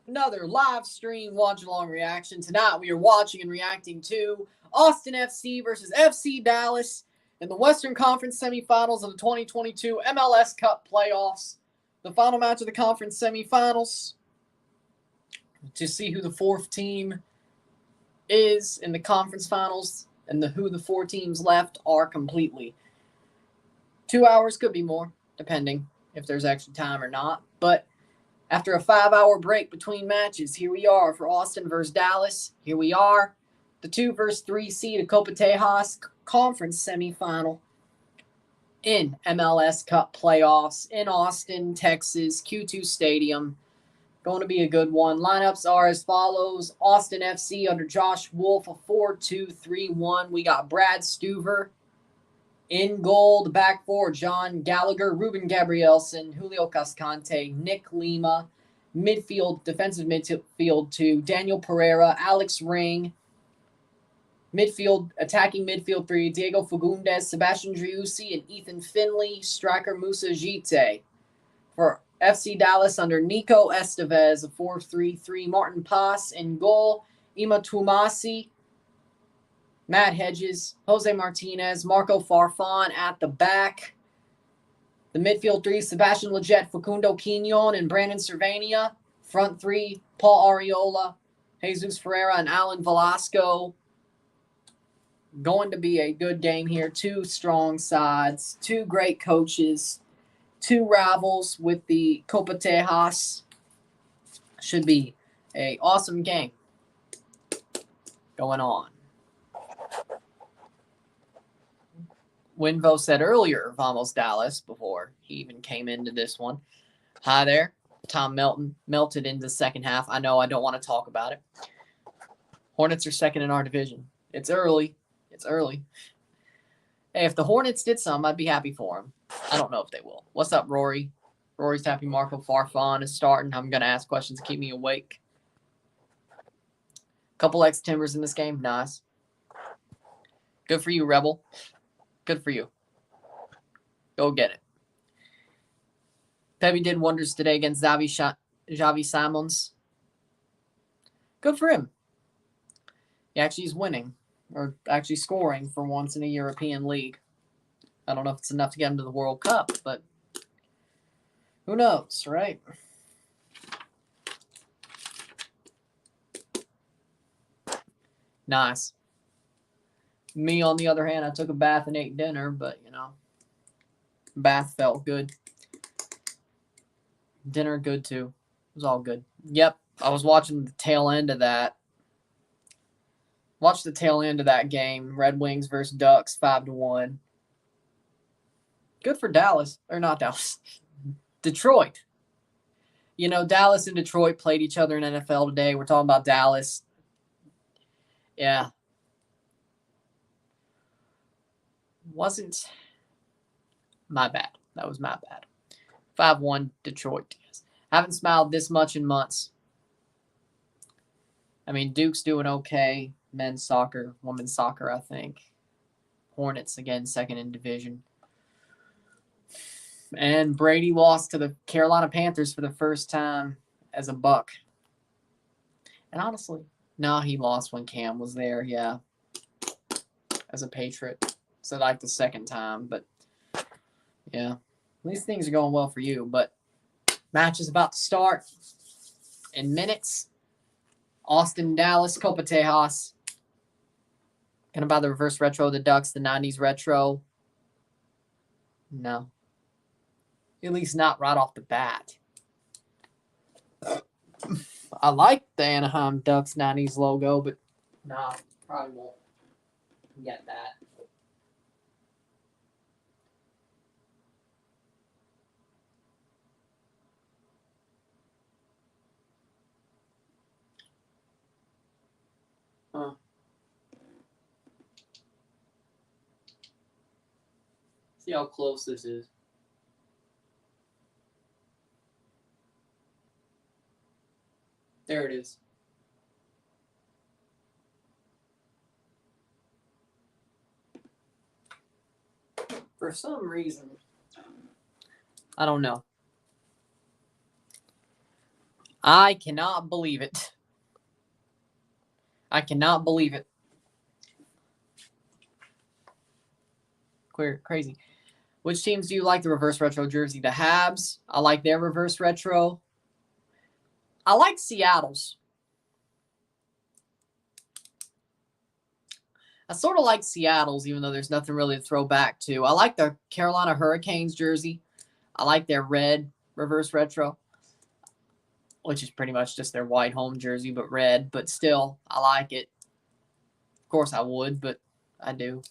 Another live stream watch along reaction. Tonight we are watching and reacting to Austin FC versus FC Dallas in the Western Conference Semifinals of the 2022 MLS Cup Playoffs. The final match of the conference semifinals to see who the fourth team is in the conference finals and who the four teams left are completely. 2 hours, could be more, depending if there's extra time or not. But after a 5-hour break between matches, here we are for Austin versus Dallas. Here we are, the 2 versus 3 seed of Copa Tejas Conference Semifinal in MLS Cup Playoffs in Austin, Texas, Q2 Stadium. Going to be a good one. Lineups are as follows. Austin FC under Josh Wolff, a 4-2-3-1. We got Brad Stuver in goal. The back four, John Gallagher, Ruben Gabrielson, Julio Cascante, Nick Lima. Midfield, defensive midfield 2, Daniel Pereira, Alex Ring. Midfield, attacking midfield 3, Diego Fagundes, Sebastian Driussi, and Ethan Finley. Striker Musa Jite. For FC Dallas under Nico Estevez, a 4-3-3. Martin Paz in goal. Ima Tumasi, Matt Hedges, Jose Martinez, Marco Farfan at the back. The midfield 3, Sebastian Lletget, Facundo Quignon, and Brandon Cervania. Front 3, Paul Arriola, Jesus Ferreira, and Alan Velasco. Going to be a good game here. 2 strong sides, 2 great coaches, 2 rivals with the Copa Tejas. Should be an awesome game going on. Winvo said earlier, Vamos Dallas, before he even came into this one. Hi there. Tom Melton melted into the second half. I know I don't want to talk about it. Hornets are second in our division. It's early. It's early. Hey, if the Hornets did some, I'd be happy for them. I don't know if they will. What's up, Rory? Rory's happy Marco Farfan is starting. I'm going to ask questions to keep me awake. Couple ex-Timbers in this game. Nice. Good for you, Rebel. Good for you. Go get it. Pepe did wonders today against Xavi Simons. Good for him. He actually is winning, or actually scoring for once in a European league. I don't know if it's enough to get him to the World Cup, but who knows, right? Nice. Me, on the other hand, I took a bath and ate dinner, but, bath felt good. Dinner good, too. It was all good. Yep, I was watching the tail end of that. Watched the tail end of that game. Red Wings versus Ducks, 5-1. Good for Dallas. Or not Dallas. Detroit. Dallas and Detroit played each other in NFL today. We're talking about Dallas. Yeah. Wasn't my bad. That was my bad. 5-1 Detroit. Haven't smiled this much in months. I mean, Duke's doing okay. Men's soccer, women's soccer, I think. Hornets, again, second in division. And Brady lost to the Carolina Panthers for the first time as a Buck. And honestly, no, he lost when Cam was there, yeah. As a Patriot. So like the second time, but yeah. At least things are going well for you. But match is about to start in minutes. Austin, Dallas, Copa Tejas. Gonna buy the reverse retro of the Ducks, the 90s retro. No. At least not right off the bat. I like the Anaheim Ducks 90s logo, but nah, probably won't get that. Huh. See how close this is. There it is. For some reason, I don't know. I cannot believe it. I cannot believe it. Crazy. Which teams do you like the reverse retro jersey? The Habs. I like their reverse retro. I like Seattle's. I sort of like Seattle's, even though there's nothing really to throw back to. I like the Carolina Hurricanes jersey. I like their red reverse retro, which is pretty much just their white home jersey, but red. But still, I like it. Of course I would, but I do.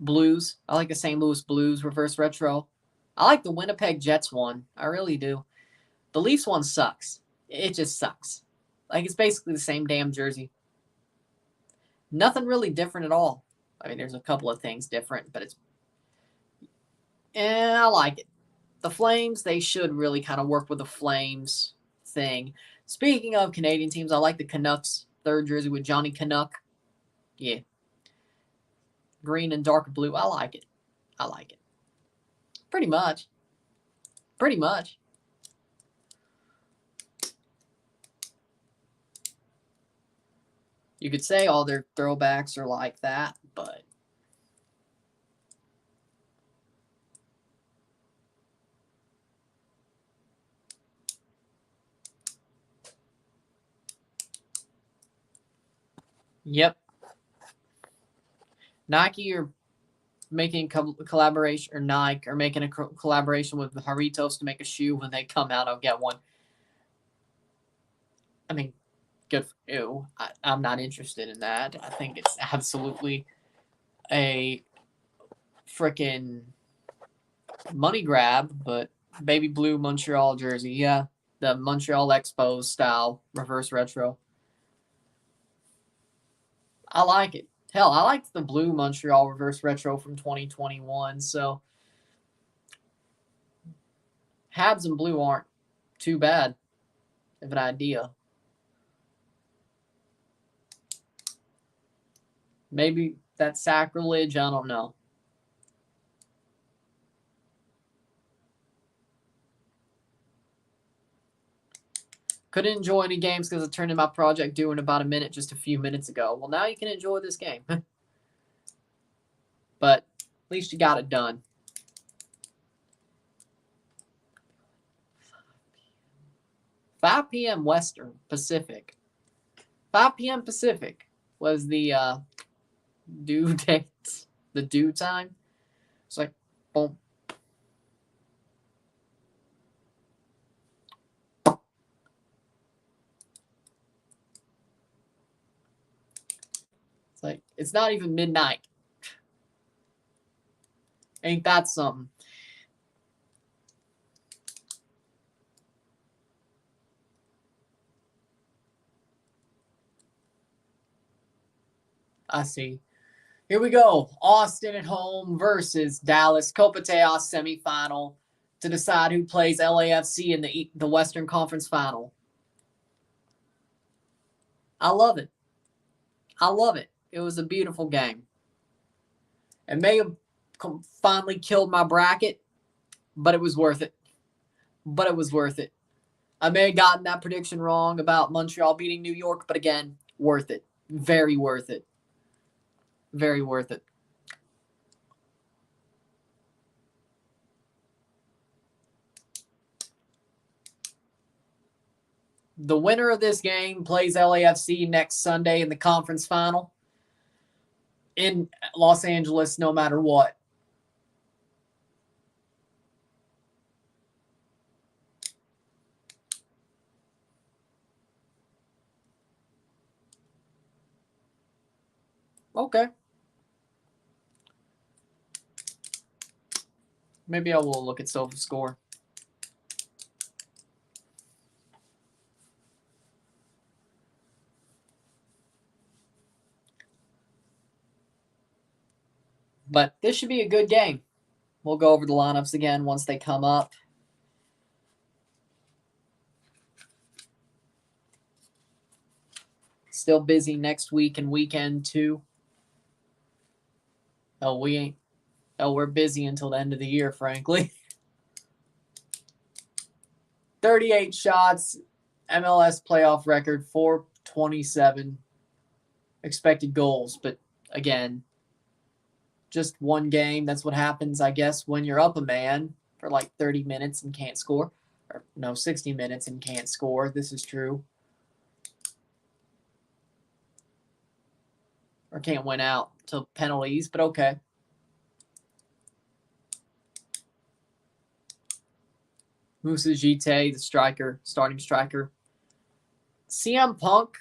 Blues. I like the St. Louis Blues reverse retro. I like the Winnipeg Jets one. I really do. The Leafs one sucks. It just sucks. Like, it's basically the same damn jersey. Nothing really different at all. I mean, there's a couple of things different, but it's... I like it. The Flames, they should really kind of work with the Flames thing. Speaking of Canadian teams, I like the Canucks third jersey with Johnny Canuck. Yeah. Green and dark blue. I like it. I like it. Pretty much. Pretty much. You could say all their throwbacks are like that, but... Yep. Nike are making collaboration, or Nike are making a collaboration with the Haritos to make a shoe. When they come out, I'll get one. I mean, good for you. I'm not interested in that. I think it's absolutely a freaking money grab, but baby blue Montreal jersey. Yeah, the Montreal Expos style reverse retro. I like it. Hell, I liked the blue Montreal reverse retro from 2021. So Habs and blue aren't too bad of an idea. Maybe that's sacrilege. I don't know. Couldn't enjoy any games because I turned in my project due in about a minute just a few minutes ago. Well, now you can enjoy this game. But at least you got it done. 5 p.m. Western Pacific. 5 p.m. Pacific was the due date, the due time. It's like, boom. It's like, it's not even midnight. Ain't that something? I see. Here we go. Austin at home versus Dallas. Cup Playoffs semifinal to decide who plays LAFC in the Western Conference Final. I love it. I love it. It was a beautiful game. It may have finally killed my bracket, but it was worth it. But it was worth it. I may have gotten that prediction wrong about Montreal beating New York, but again, worth it. Very worth it. Very worth it. The winner of this game plays LAFC next Sunday in the conference final in Los Angeles, no matter what. Okay. Maybe I will look at SofaScore. But this should be a good game. We'll go over the lineups again once they come up. Still busy next week and weekend too. We're busy until the end of the year, frankly. 38 shots, MLS playoff record, 427 expected goals. But again, just one game. That's what happens, I guess, when you're up a man for like 30 minutes and can't score. Or no, 60 minutes and can't score. This is true. Or can't win out to penalties, but okay. Moussa Jite, the striker, starting striker. CM Punk,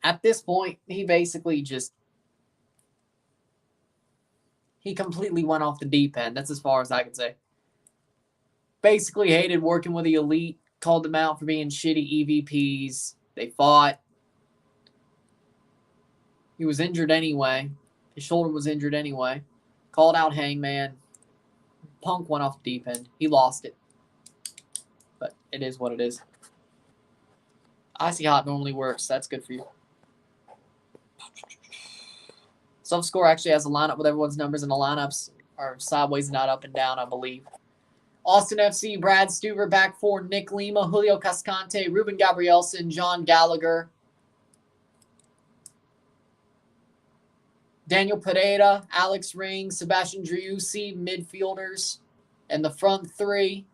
at this point, he basically just, he completely went off the deep end. That's as far as I can say. Basically hated working with the elite, called them out for being shitty EVPs. They fought. He was injured anyway. His shoulder was injured anyway. Called out Hangman. Punk went off the deep end. He lost it. But it is what it is. Icy Hot normally works. That's good for you. SofaScore actually has a lineup with everyone's numbers, and the lineups are sideways, not up and down, I believe. Austin FC, Brad Stuver, back four, Nick Lima, Julio Cascante, Ruben Gabrielson, John Gallagher, Daniel Pereira, Alex Ring, Sebastian Driussi, midfielders, and the front three,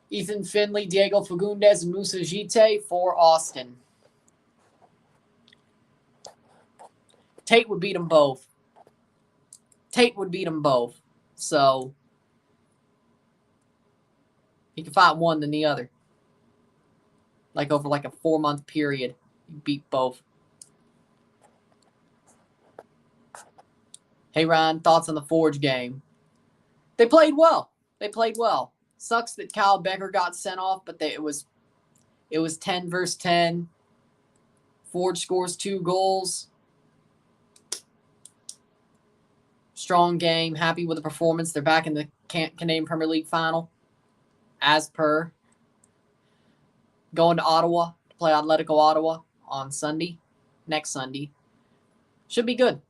Ethan Finley, Diego Fagundes, and Moussa Jite for Austin. Tate would beat them both. So he could fight one than the other. Like over like a 4-month period, he beat both. Hey Ryan, thoughts on the Forge game? They played well. Sucks that Kyle Becker got sent off, but it was 10 versus 10. Forge scores 2 goals. Strong game. Happy with the performance. They're back in the Canadian Premier League final. As per. Going to Ottawa to play Atletico Ottawa on Sunday. Next Sunday. Should be good.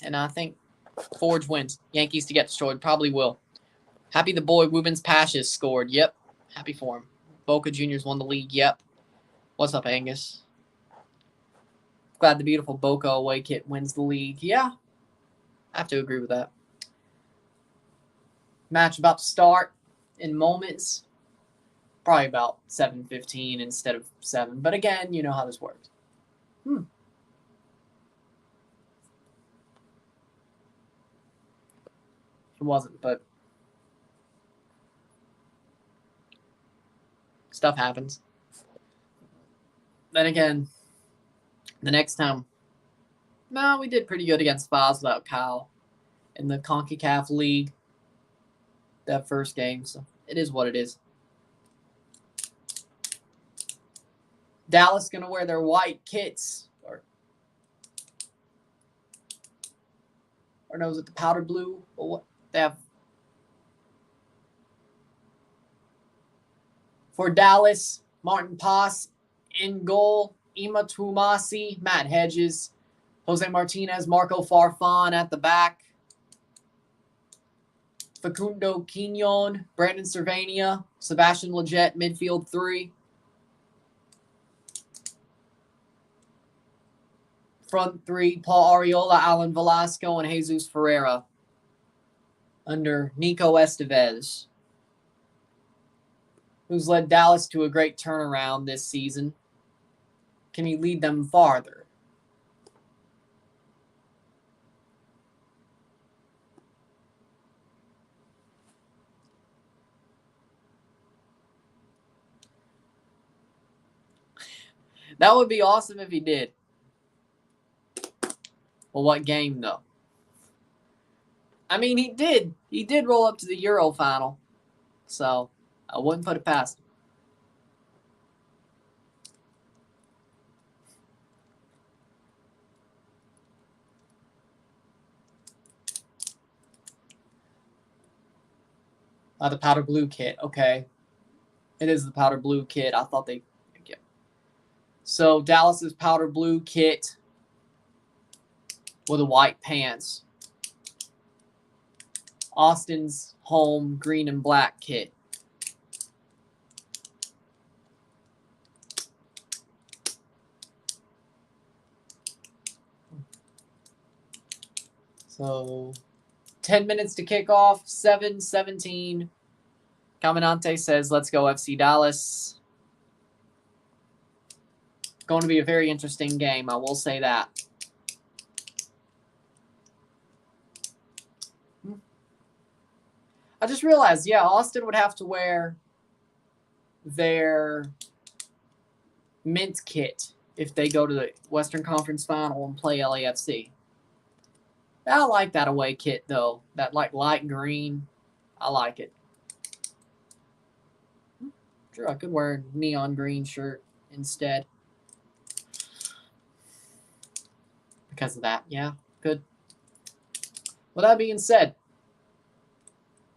And I think Forge wins. Yankees to get destroyed. Probably will. Happy the boy Rubens Pashas scored. Yep. Happy for him. Boca Juniors won the league. Yep. What's up, Angus? Glad the beautiful Boca away kit wins the league. Yeah. I have to agree with that. Match about to start in moments. Probably about 7:15 instead of 7. But again, you know how this works. It wasn't, but stuff happens. Then again, the next time, no, we did pretty good against Foz without Kyle in the CONCACAF League. That first game, so it is what it is. Dallas gonna wear their white kits, or no, is it the powder blue? Or what? They have for Dallas, Martin Paz in goal, Ima Tumasi, Matt Hedges, Jose Martinez, Marco Farfan at the back, Facundo Quignon, Brandon Cervania, Sebastian Lletget, midfield 3. Front 3, Paul Arriola, Alan Velasco, and Jesus Ferreira under Nico Estevez, who's led Dallas to a great turnaround this season. Can he lead them farther? That would be awesome if he did. Well, what game, though? I mean, he did. He did roll up to the Euro final. So, I wouldn't put it past him. The powder blue kit. Okay. It is the powder blue kit. I thought they... Yeah. So, Dallas's powder blue kit with the white pants. Austin's home green and black kit. So 10 minutes to kick off, 7-17. Caminante says, let's go FC Dallas. Going to be a very interesting game, I will say that. I just realized, yeah, Austin would have to wear their mint kit if they go to the Western Conference Final and play LAFC. I like that away kit, though. That like light green. I like it. Sure, I could wear a neon green shirt instead. Because of that, yeah, good. With that being said,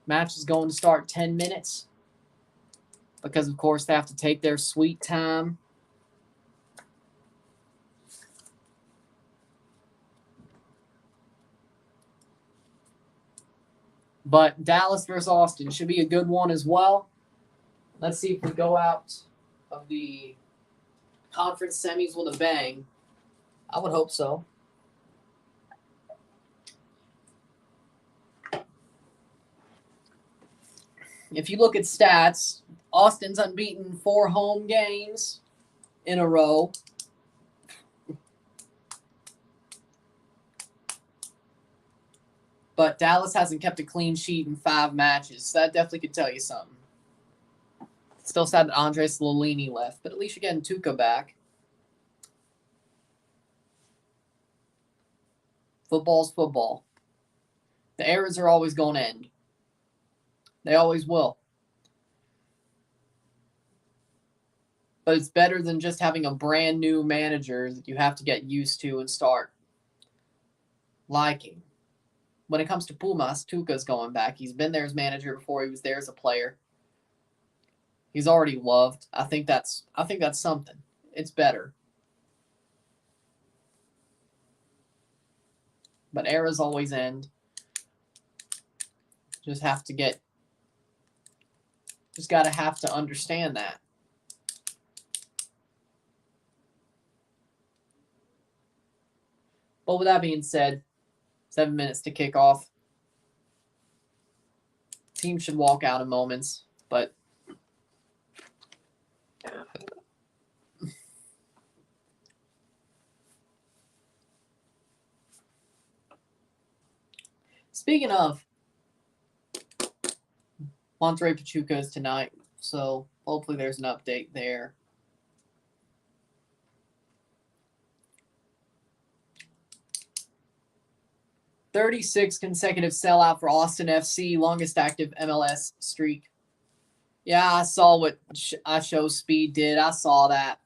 match is going to start 10 minutes. Because, of course, they have to take their sweet time. But Dallas versus Austin should be a good one as well. Let's see if we go out of the conference semis with a bang. I would hope so. If you look at stats, Austin's unbeaten 4 home games in a row. But Dallas hasn't kept a clean sheet in 5 matches. So that definitely could tell you something. Still sad that Andres Lolini left, but at least you're getting Tuca back. Football's football. The eras are always going to end. They always will. But it's better than just having a brand new manager that you have to get used to and start liking. When it comes to Pumas, Tuca's going back. He's been there as manager before he was there as a player. He's already loved. I think that's something. It's better. But eras always end. Just have to understand that. But with that being said, 7 minutes to kick off. Team should walk out in moments, but speaking of, Monterrey Pachuca is tonight, so hopefully there's an update there. "36 consecutive sellout for Austin FC, longest active MLS streak." Yeah, I saw what I Show Speed did. I saw that.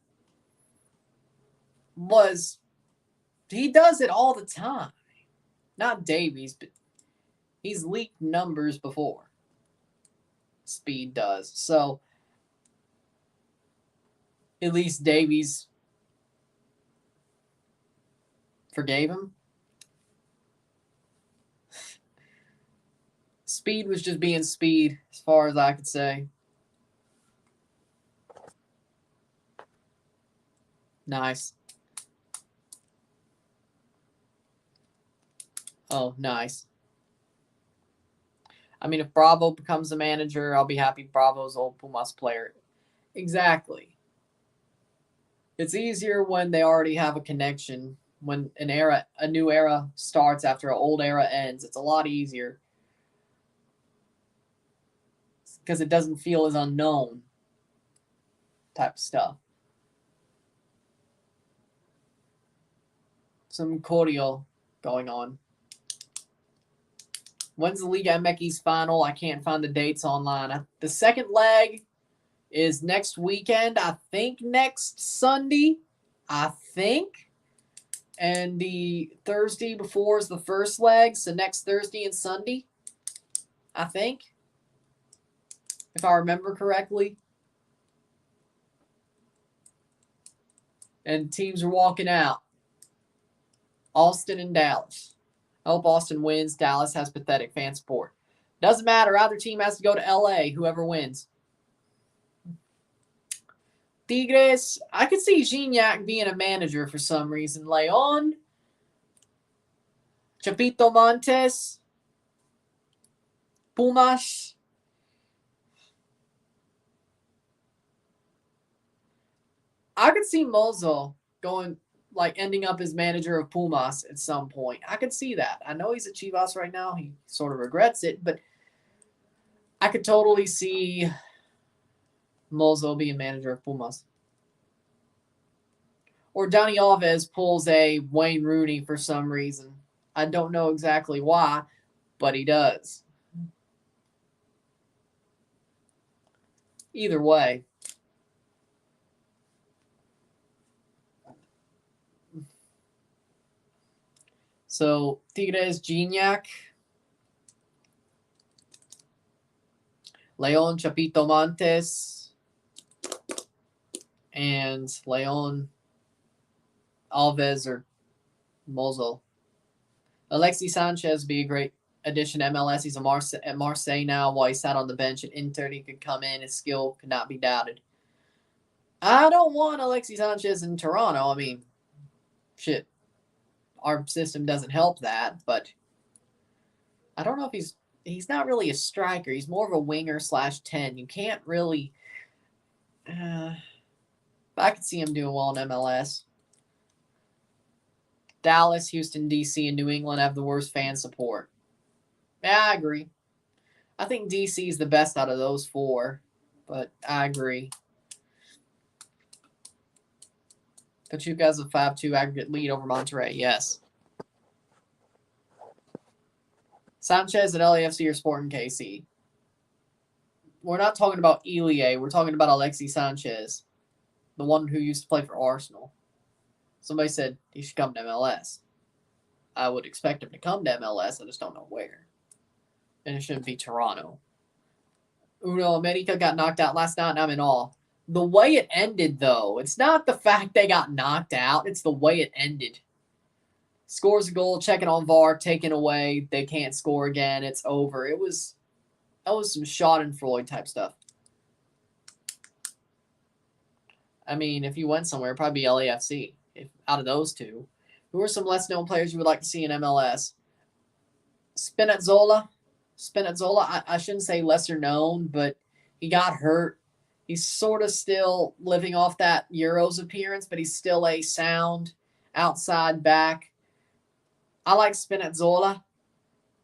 He does it all the time. Not Davies, but he's leaked numbers before. Speed does. So, at least Davies forgave him. Speed was just being Speed, as far as I could say. Nice. Oh, nice. I mean, if Bravo becomes the manager, I'll be happy Bravo's old Pumas player. Exactly. It's easier when they already have a connection. When a new era starts after an old era ends, it's a lot easier. Because it doesn't feel as unknown type of stuff. Some cordial going on. When's the Liga MX final? I can't find the dates online. The second leg is next weekend. I think next Sunday. I think. And the Thursday before is the first leg. So next Thursday and Sunday. I think. If I remember correctly. And teams are walking out. Austin and Dallas. I hope Austin wins. Dallas has pathetic fan support. Doesn't matter. Either team has to go to LA, whoever wins. Tigres, I could see Gignac being a manager for some reason. Leon, Chapito Montes, Pumas. I could see Mozo going, like, ending up as manager of Pumas at some point. I could see that. I know he's at Chivas right now. He sort of regrets it, but I could totally see Mozo being manager of Pumas. Or Dani Alves pulls a Wayne Rooney for some reason. I don't know exactly why, but he does. Either way. So, Tigres, Gignac, Leon Chapito Montes, and Leon Alves or Mozo. Alexis Sanchez would be a great addition to MLS. He's at Marseille now while he sat on the bench at Inter. He could come in. His skill could not be doubted. I don't want Alexis Sanchez in Toronto. I mean, shit. Our system doesn't help that, but I don't know if he's not really a striker. He's more of a winger /10. You can't really. I could see him doing well in MLS. Dallas, Houston, DC, and New England have the worst fan support. Yeah, I agree. I think DC is the best out of those four, but I agree. Pachuca has a 5-2 aggregate lead over Monterrey, yes. Sanchez at LAFC or Sporting KC. We're not talking about Elie. We're talking about Alexis Sanchez, the one who used to play for Arsenal. Somebody said he should come to MLS. I would expect him to come to MLS. I just don't know where. And it shouldn't be Toronto. Uno America got knocked out last night, and I'm in awe. The way it ended, though, it's not the fact they got knocked out. It's the way it ended. Scores a goal, checking on VAR, taken away. They can't score again. It's over. That was some Schadenfreude type stuff. I mean, if you went somewhere, it'd probably be LAFC. If out of those two, who are some less known players you would like to see in MLS? Spinazzola. I shouldn't say lesser known, but he got hurt. He's sort of still living off that Euros appearance, but he's still a sound outside back. I like Spinazzola.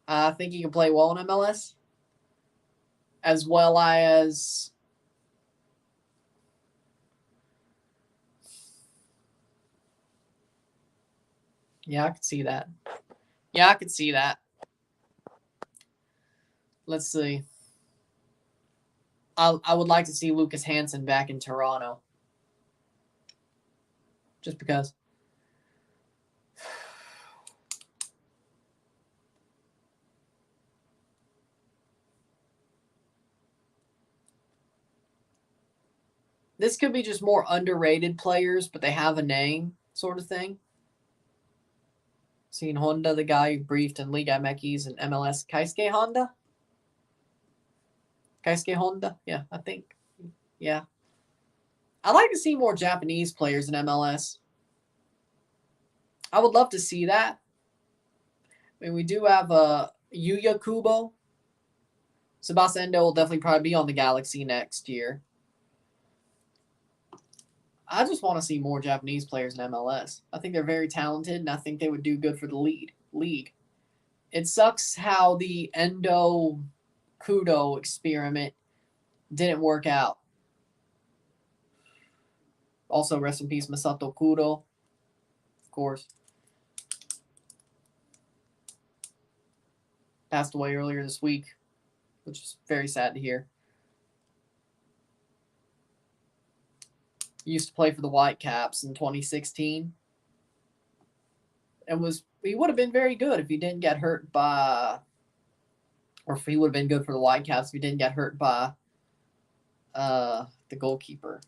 I think he can play well in MLS. As well as yeah, I could see that. Let's see. I would like to see Lucas Hansen back in Toronto. Just because. This could be just more underrated players, but they have a name sort of thing. Seeing Honda, the guy who briefed in Liga MX and MLS. Keisuke Honda? Keisuke Honda? Yeah, I think. Yeah. I'd like to see more Japanese players in MLS. I would love to see that. I mean, we do have Yuya Kubo. Sebastian Endo will definitely probably be on the Galaxy next year. I just want to see more Japanese players in MLS. I think they're very talented, and I think they would do good for the league. It sucks how the Endo Kudo experiment didn't work out. Also, rest in peace, Masato Kudo, of course. Passed away earlier this week, which is very sad to hear. He used to play for the Whitecaps in 2016. And he would have been very good if he didn't get hurt by, or if he would have been good for the Whitecaps if he didn't get hurt by the goalkeeper.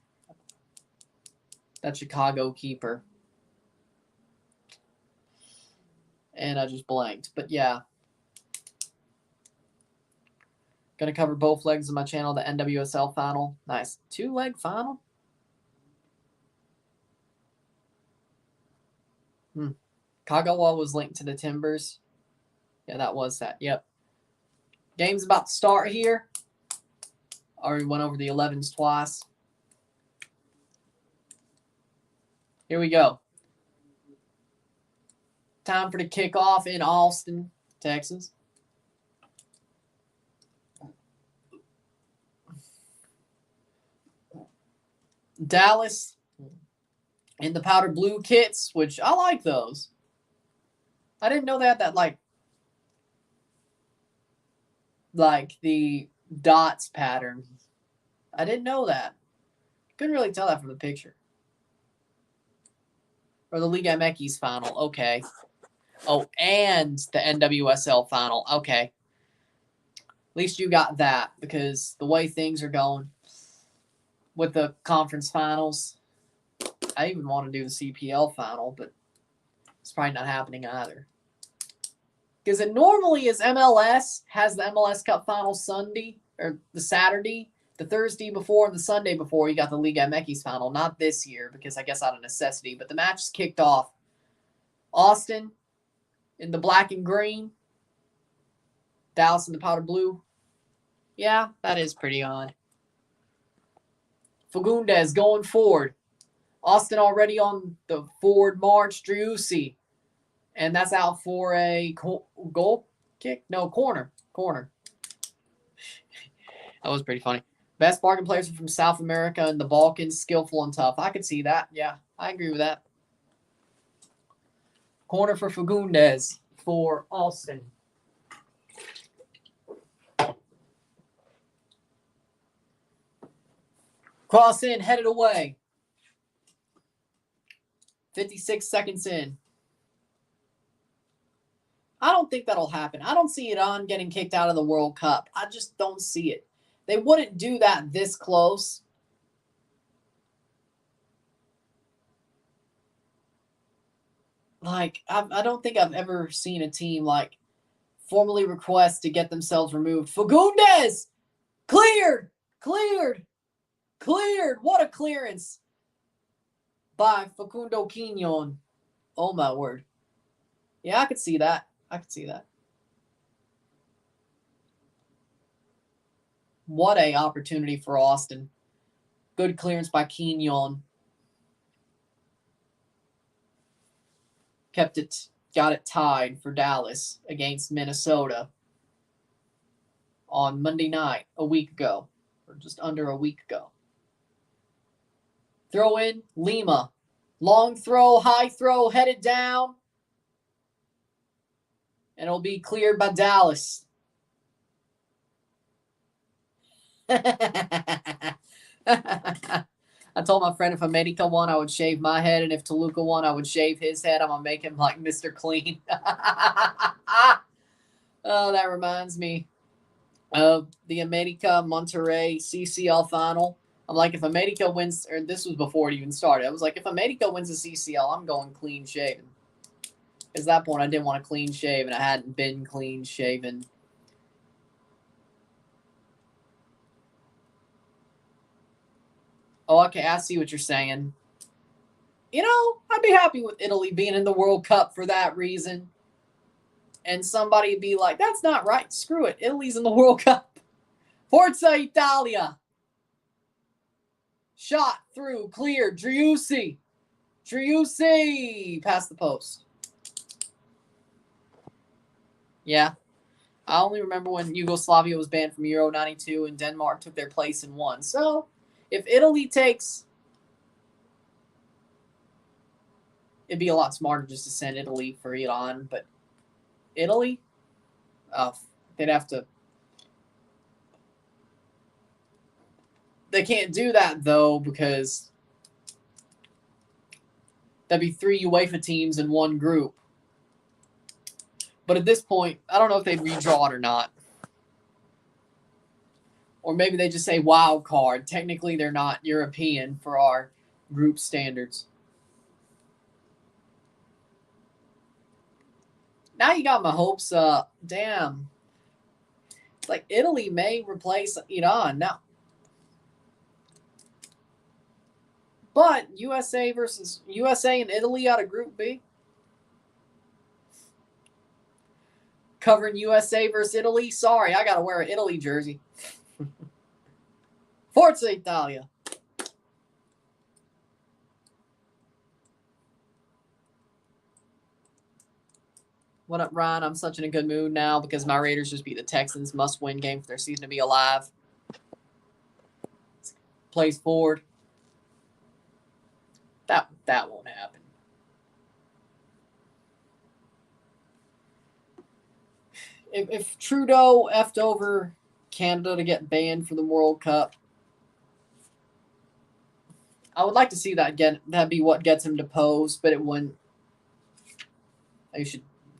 That Chicago keeper. And I just blanked. But yeah. Going to cover both legs of my channel, the NWSL final. Nice. 2-leg final? Kagawa was linked to the Timbers. Yeah, that was that. Yep. Game's about to start here. Already went over the 11s twice. Here we go. Time for the kickoff in Austin, Texas. Dallas in the powder blue kits, which I like those. I didn't know they had that like the dots pattern. I didn't know that. Couldn't really tell that from the picture. Or the Liga MX final. Okay. Oh, and the NWSL final. Okay. At least you got that, because the way things are going with the conference finals, I even want to do the CPL final, but it's probably not happening either. Because it normally is MLS has the MLS Cup final Sunday, or the Saturday, the Thursday before, and the Sunday before you got the Liga MX final. Not this year, because I guess out of necessity, but the match is kicked off. Austin in the black and green. Dallas in the powder blue. Yeah, that is pretty odd. Fagundes going forward. Austin already on the forward march. Driussi. And that's out for a goal kick? No, corner. Corner. That was pretty funny. Best bargain players are from South America and the Balkans. Skillful and tough. I could see that. Yeah, I agree with that. Corner for Fagundes for Austin. Cross in, headed away. 56 seconds in. I don't think that'll happen. I don't see Iran getting kicked out of the World Cup. I just don't see it. They wouldn't do that this close. Like, I don't think I've ever seen a team, like, formally request to get themselves removed. Fagundes! Cleared! Cleared! Cleared! What a clearance by Facundo Quignon. Oh, my word. Yeah, I could see that. I could see that. What a opportunity for Austin. Good clearance by Quignon. Got it tied for Dallas against Minnesota on Monday night, a week ago, or just under a week ago. Throw in, Lima. Long throw, high throw, headed down. And it'll be cleared by Dallas. I told my friend if America won, I would shave my head, and if Toluca won, I would shave his head. I'm going to make him like Mr. Clean. Oh, that reminds me of the America Monterrey CCL final. I'm like, if America wins, or this was before it even started, I was like, if America wins the CCL, I'm going clean shaven. Because at that point, I didn't want to clean shave, and I hadn't been clean shaven. Oh, okay, I see what you're saying. You know, I'd be happy with Italy being in the World Cup for that reason. And somebody would be like, that's not right. Screw it. Italy's in the World Cup. Forza Italia. Shot through, clear. Driussi. Driussi. Past the post. Yeah. I only remember when Yugoslavia was banned from Euro 92 and Denmark took their place and won. So, if Italy takes... It'd be a lot smarter just to send Italy for Iran, but Italy? Oh, they'd have to... They can't do that, though, because that'd be 3 UEFA teams in one group. But at this point, I don't know if they'd redraw it or not. Or maybe they just say wild card. Technically, they're not European for our group standards. Now you got my hopes up. Damn. It's like Italy may replace Iran now. But USA and Italy out of Group B. Covering USA versus Italy. Sorry, I got to wear an Italy jersey. Forza Italia. What up, Ryan? I'm such in a good mood now because my Raiders just beat the Texans. Must-win game for their season to be alive. Plays forward. That won't happen. If Trudeau effed over Canada to get banned from the World Cup, I would like to see that be what gets him deposed, but it wouldn't.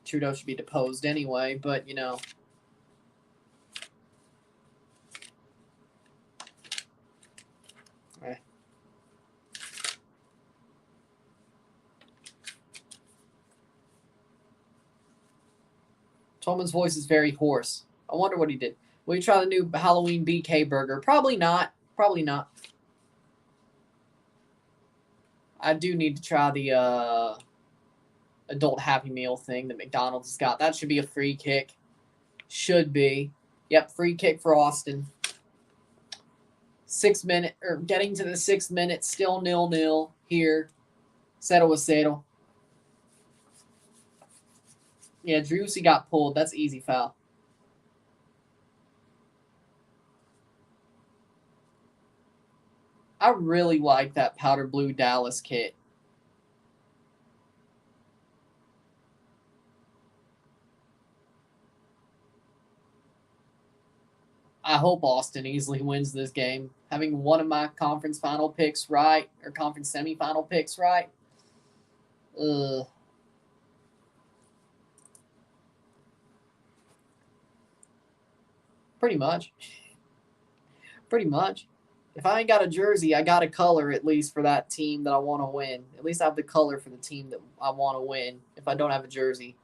Trudeau should be deposed anyway, but you know. Tolman's voice is very hoarse. I wonder what he did. Will you try the new Halloween BK burger? Probably not. Probably not. I do need to try the adult Happy Meal thing that McDonald's has got. That should be a free kick. Should be. Yep, free kick for Austin. 6 minute, or getting to the 6th minute, still 0-0 here. 0-0. Yeah, Driussi got pulled. That's easy foul. I really like that powder blue Dallas kit. I hope Austin easily wins this game. Having one of my conference final picks right, or conference semifinal picks right. Pretty much. Pretty much. If I ain't got a jersey, I got a color at least for that team that I want to win. At least I have the color for the team that I want to win if I don't have a jersey.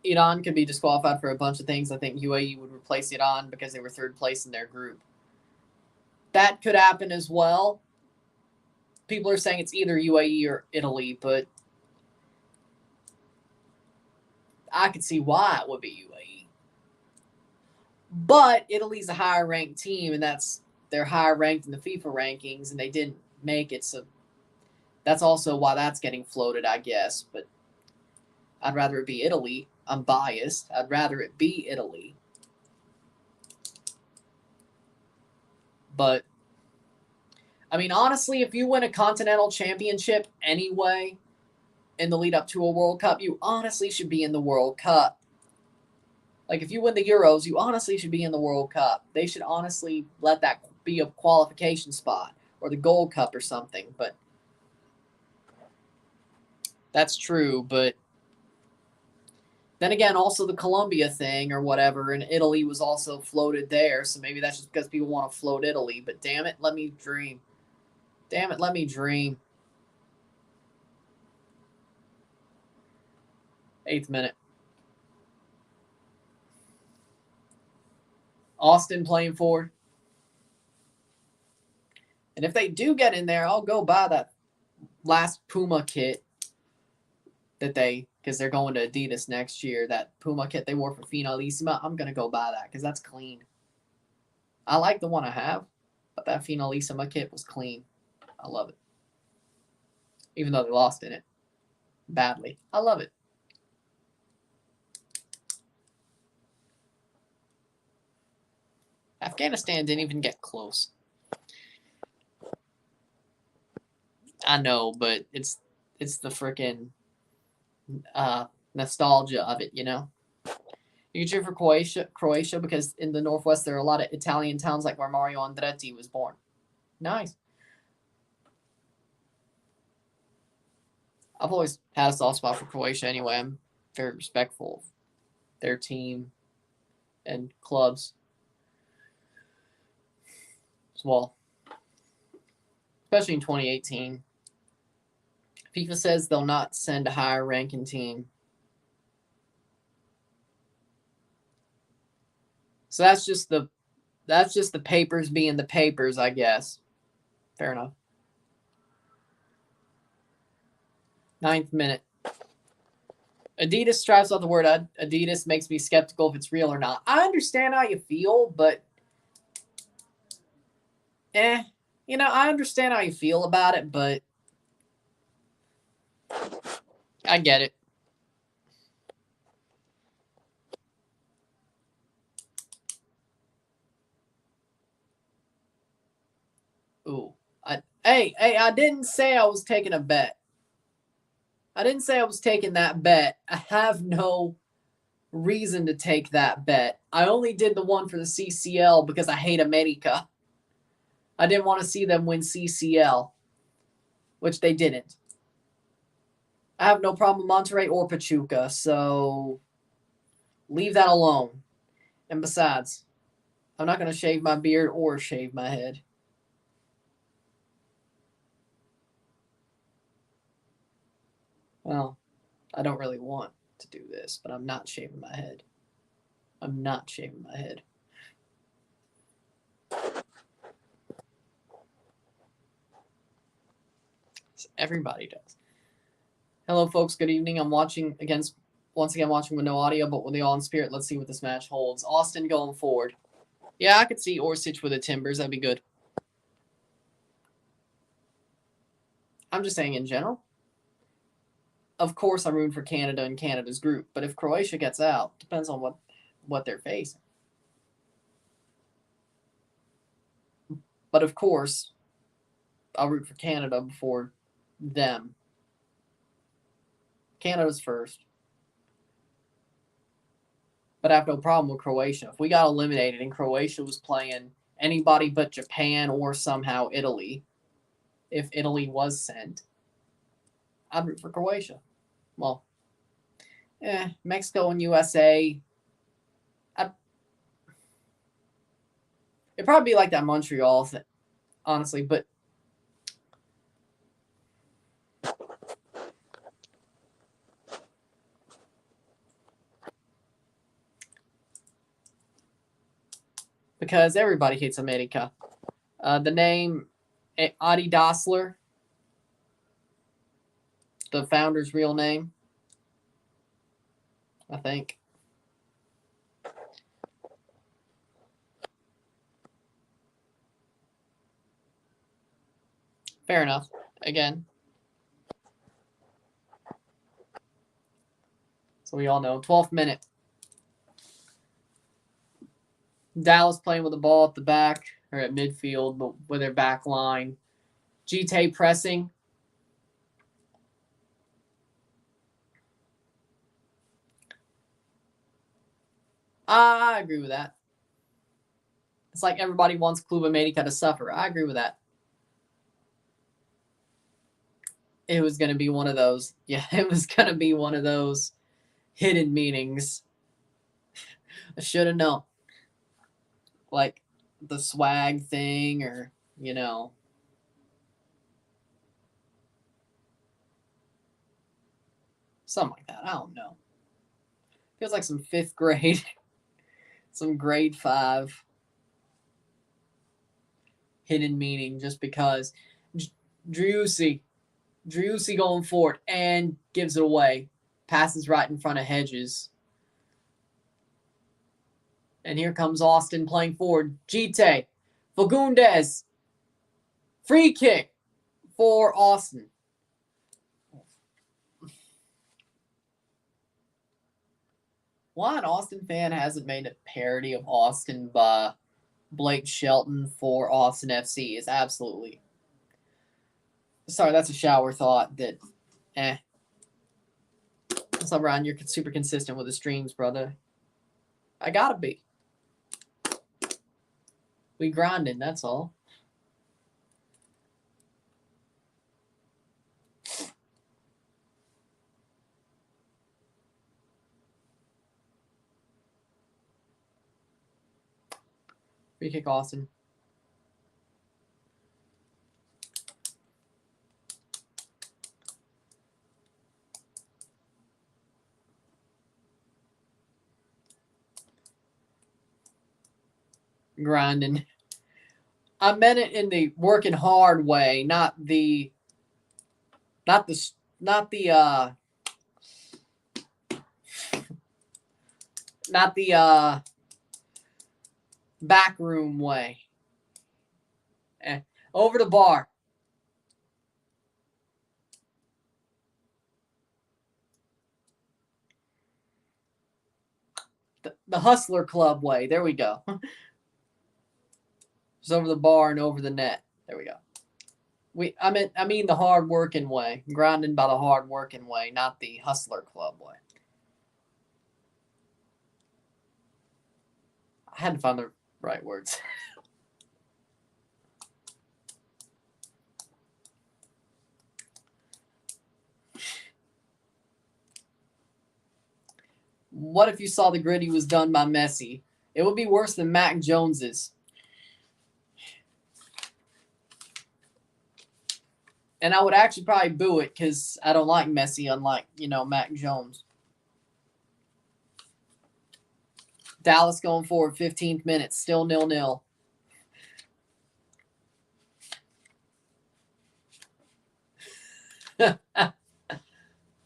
Iran could be disqualified for a bunch of things. I think UAE would replace Iran because they were 3rd place in their group. That could happen as well. People are saying it's either UAE or Italy, but I could see why it would be UAE. But Italy's a higher ranked team, and they're higher ranked in the FIFA rankings, and they didn't make it, so that's also why that's getting floated, I guess. But I'd rather it be Italy. I'm biased. I'd rather it be Italy. But, I mean, honestly, if you win a continental championship anyway in the lead up to a World Cup, you honestly should be in the World Cup. Like, if you win the Euros, you honestly should be in the World Cup. They should honestly let that be a qualification spot or the Gold Cup or something. But that's true, but then again, also the Colombia thing or whatever, and Italy was also floated there, so maybe that's just because people want to float Italy. But damn it, let me dream. Damn it, let me dream. 8th minute. Austin playing forward. And if they do get in there, I'll go buy that last Puma kit because they're going to Adidas next year. That Puma kit they wore for Finalissima, I'm going to go buy that because that's clean. I like the one I have, but that Finalissima kit was clean. I love it. Even though they lost in it badly. I love it. Afghanistan didn't even get close. I know, but it's the freaking nostalgia of it, you know? You can cheer for Croatia because in the Northwest there are a lot of Italian towns like where Mario Andretti was born. Nice. I've always had a soft spot for Croatia anyway. I'm very respectful of their team and clubs as well. Especially in 2018. If FIFA says they'll not send a higher ranking team. So that's just the papers being the papers, I guess. Fair enough. 9th minute. Adidas strives out the word Adidas makes me skeptical if it's real or not. I understand how you feel, but I understand how you feel about it, but I get it. Ooh. I didn't say I was taking a bet. I didn't say I was taking that bet. I have no reason to take that bet. I only did the one for the CCL because I hate America. I didn't want to see them win CCL, which they didn't. I have no problem with Monterrey or Pachuca, so leave that alone. And besides, I'm not going to shave my beard or shave my head. Well, I don't really want to do this, but I'm not shaving my head. I'm not shaving my head. Everybody does. Hello, folks. Good evening. I'm once again watching with no audio, but with the all in spirit. Let's see what this match holds. Austin going forward. Yeah, I could see Orsic with the Timbers. That'd be good. I'm just saying in general. Of course, I'm rooting for Canada and Canada's group, but if Croatia gets out, depends on what they're facing. But of course, I'll root for Canada before them. Canada's first. But I have no problem with Croatia. If we got eliminated and Croatia was playing anybody but Japan or somehow Italy, if Italy was sent, I'd root for Croatia. Well, Mexico and USA. It'd probably be like that Montreal thing, honestly, but because everybody hates America. The name Adi Dassler, the founder's real name, I think. Fair enough. Again. So we all know. 12th minute. Dallas playing with the ball at the back or at midfield, but with their back line. Gite pressing. I agree with that. It's like everybody wants Club America to suffer. I agree with that. It was going to be one of those. Yeah, it was going to be one of those hidden meanings. I should have known. Like the swag thing or, something like that. I don't know. Feels like some 5th grade, some grade 5 hidden meaning just because. Driussi going forward and gives it away. Passes right in front of Hedges. And here comes Austin playing forward. Gite. Fagundes. Free kick for Austin. Why an Austin fan hasn't made a parody of Austin by Blake Shelton for Austin FC is absolutely... Sorry, that's a shower thought that, What's up, Ryan? You're super consistent with the streams, brother. I gotta be. We grinding, that's all. Free kick, Austin. grinding. I meant it in the working hard way, not the backroom way. Over the bar. The Hustler Club way. There we go. It's over the bar and over the net. There we go. I mean the hard working way. Grinding by the hard working way, not the Hustler Club way. I had to find the right words. What if you saw the gritty was done by Messi? It would be worse than Mac Jones's. And I would actually probably boo it because I don't like Messi, unlike, Mac Jones. Dallas going forward, 15th minute, still 0-0.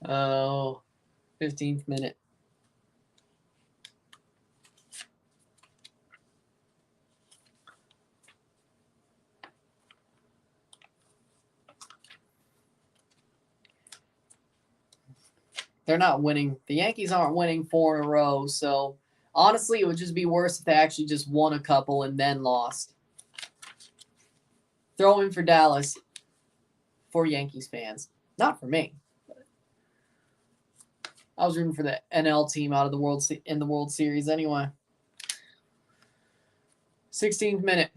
Oh, 15th minute. They're not winning. The Yankees aren't winning 4 in a row, so honestly, it would just be worse if they actually just won a couple and then lost. Throw in for Dallas for Yankees fans. Not for me. I was rooting for the NL team out of the World Series anyway. 16th minute.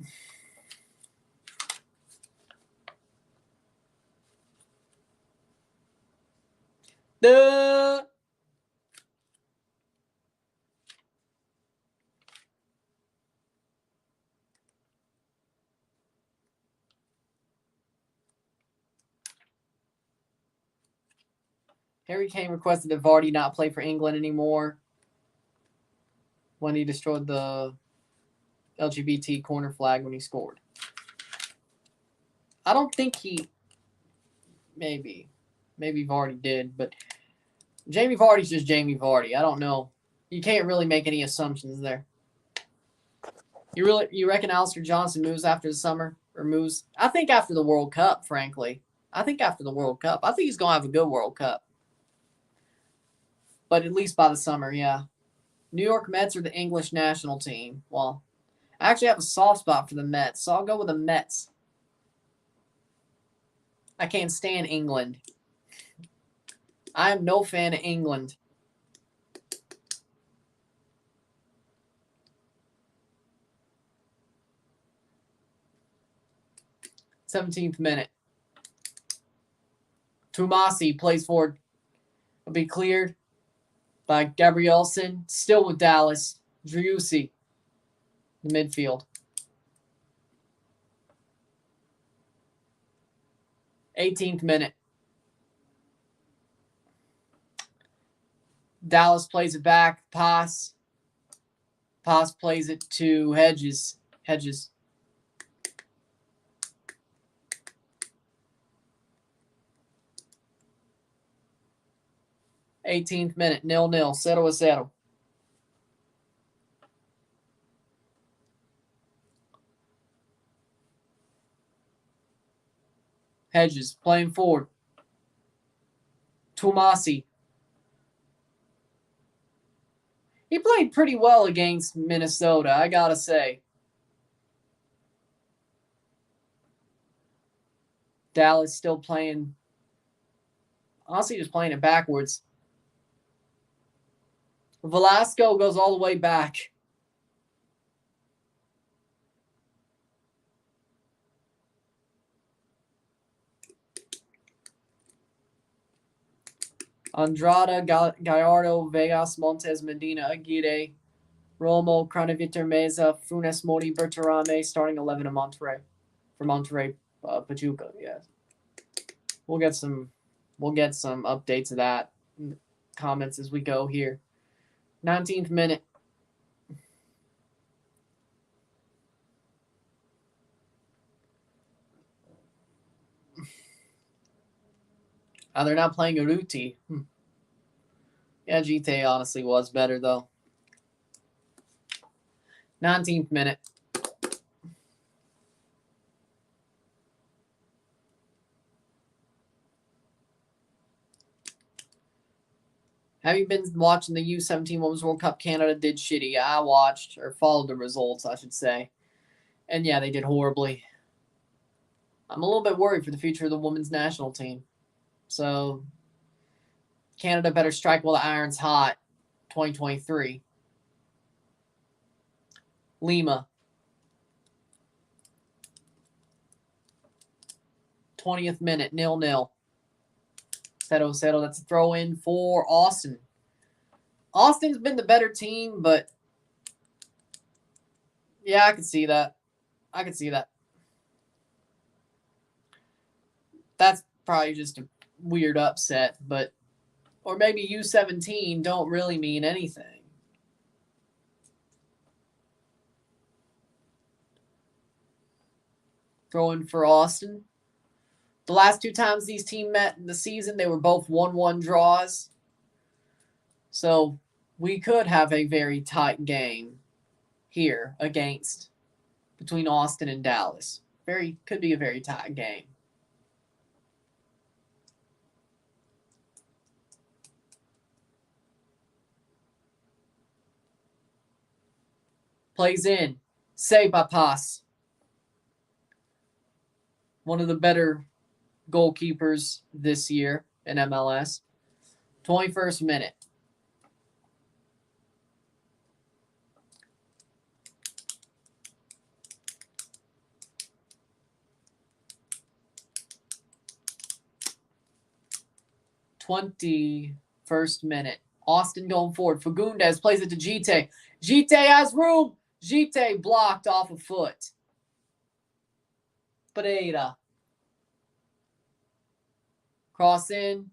Harry Kane requested that Vardy not play for England anymore when he destroyed the LGBT corner flag when he scored. I don't think he... Maybe Vardy did, but Jamie Vardy's just Jamie Vardy. I don't know. You can't really make any assumptions there. You reckon Alistair Johnson moves after the summer? Or moves? I think after the World Cup, frankly. I think after the World Cup. I think he's going to have a good World Cup. But at least by the summer, yeah. New York Mets are the English national team. Well, I actually have a soft spot for the Mets, so I'll go with the Mets. I can't stand England. I am no fan of England. Seventeenth minute. Tumasi plays forward. Will be cleared by Gabrielson. Still with Dallas. Driussi. The midfield. 18th minute. Dallas plays it back. Pass. Pass plays it to Hedges. 18th minute. 0-0. 0-0. Hedges playing forward. Tumasi. He played pretty well against Minnesota, I gotta say. Dallas still playing. Honestly, just playing it backwards. Velasco goes all the way back. Andrada, Gallardo, Vegas, Montes, Medina, Aguirre, Romo, Cronaviter, Meza, Funes Mori, Berterame, starting 11 in Monterrey. For Monterrey, Pachuca, yes. We'll get some updates of that comments as we go here. 19th minute. Oh, they're not playing Uruti. Yeah, GT honestly was better, though. 19th minute. Have you been watching the U17 Women's World Cup? Canada did shitty. I watched, or followed the results, I should say. And yeah, they did horribly. I'm a little bit worried for the future of the women's national team. So, Canada better strike while the iron's hot. 2023. Lima. 20th minute, 0-0. 0-0. That's a throw in for Austin. Austin's been the better team, but yeah, I can see that. I can see that. That's probably just a weird upset, but or maybe U17 don't really mean anything. Throwing for Austin. The last two times these teams met in the season, they were both 1-1 draws. So we could have a very tight game here between Austin and Dallas. Could be a very tight game. Plays in. Say Papas. One of the better goalkeepers this year in MLS. 21st minute. First minute. Austin going forward. Fagundes plays it to Gite. Gite has room. Gite blocked off a foot. Pereira. Cross in.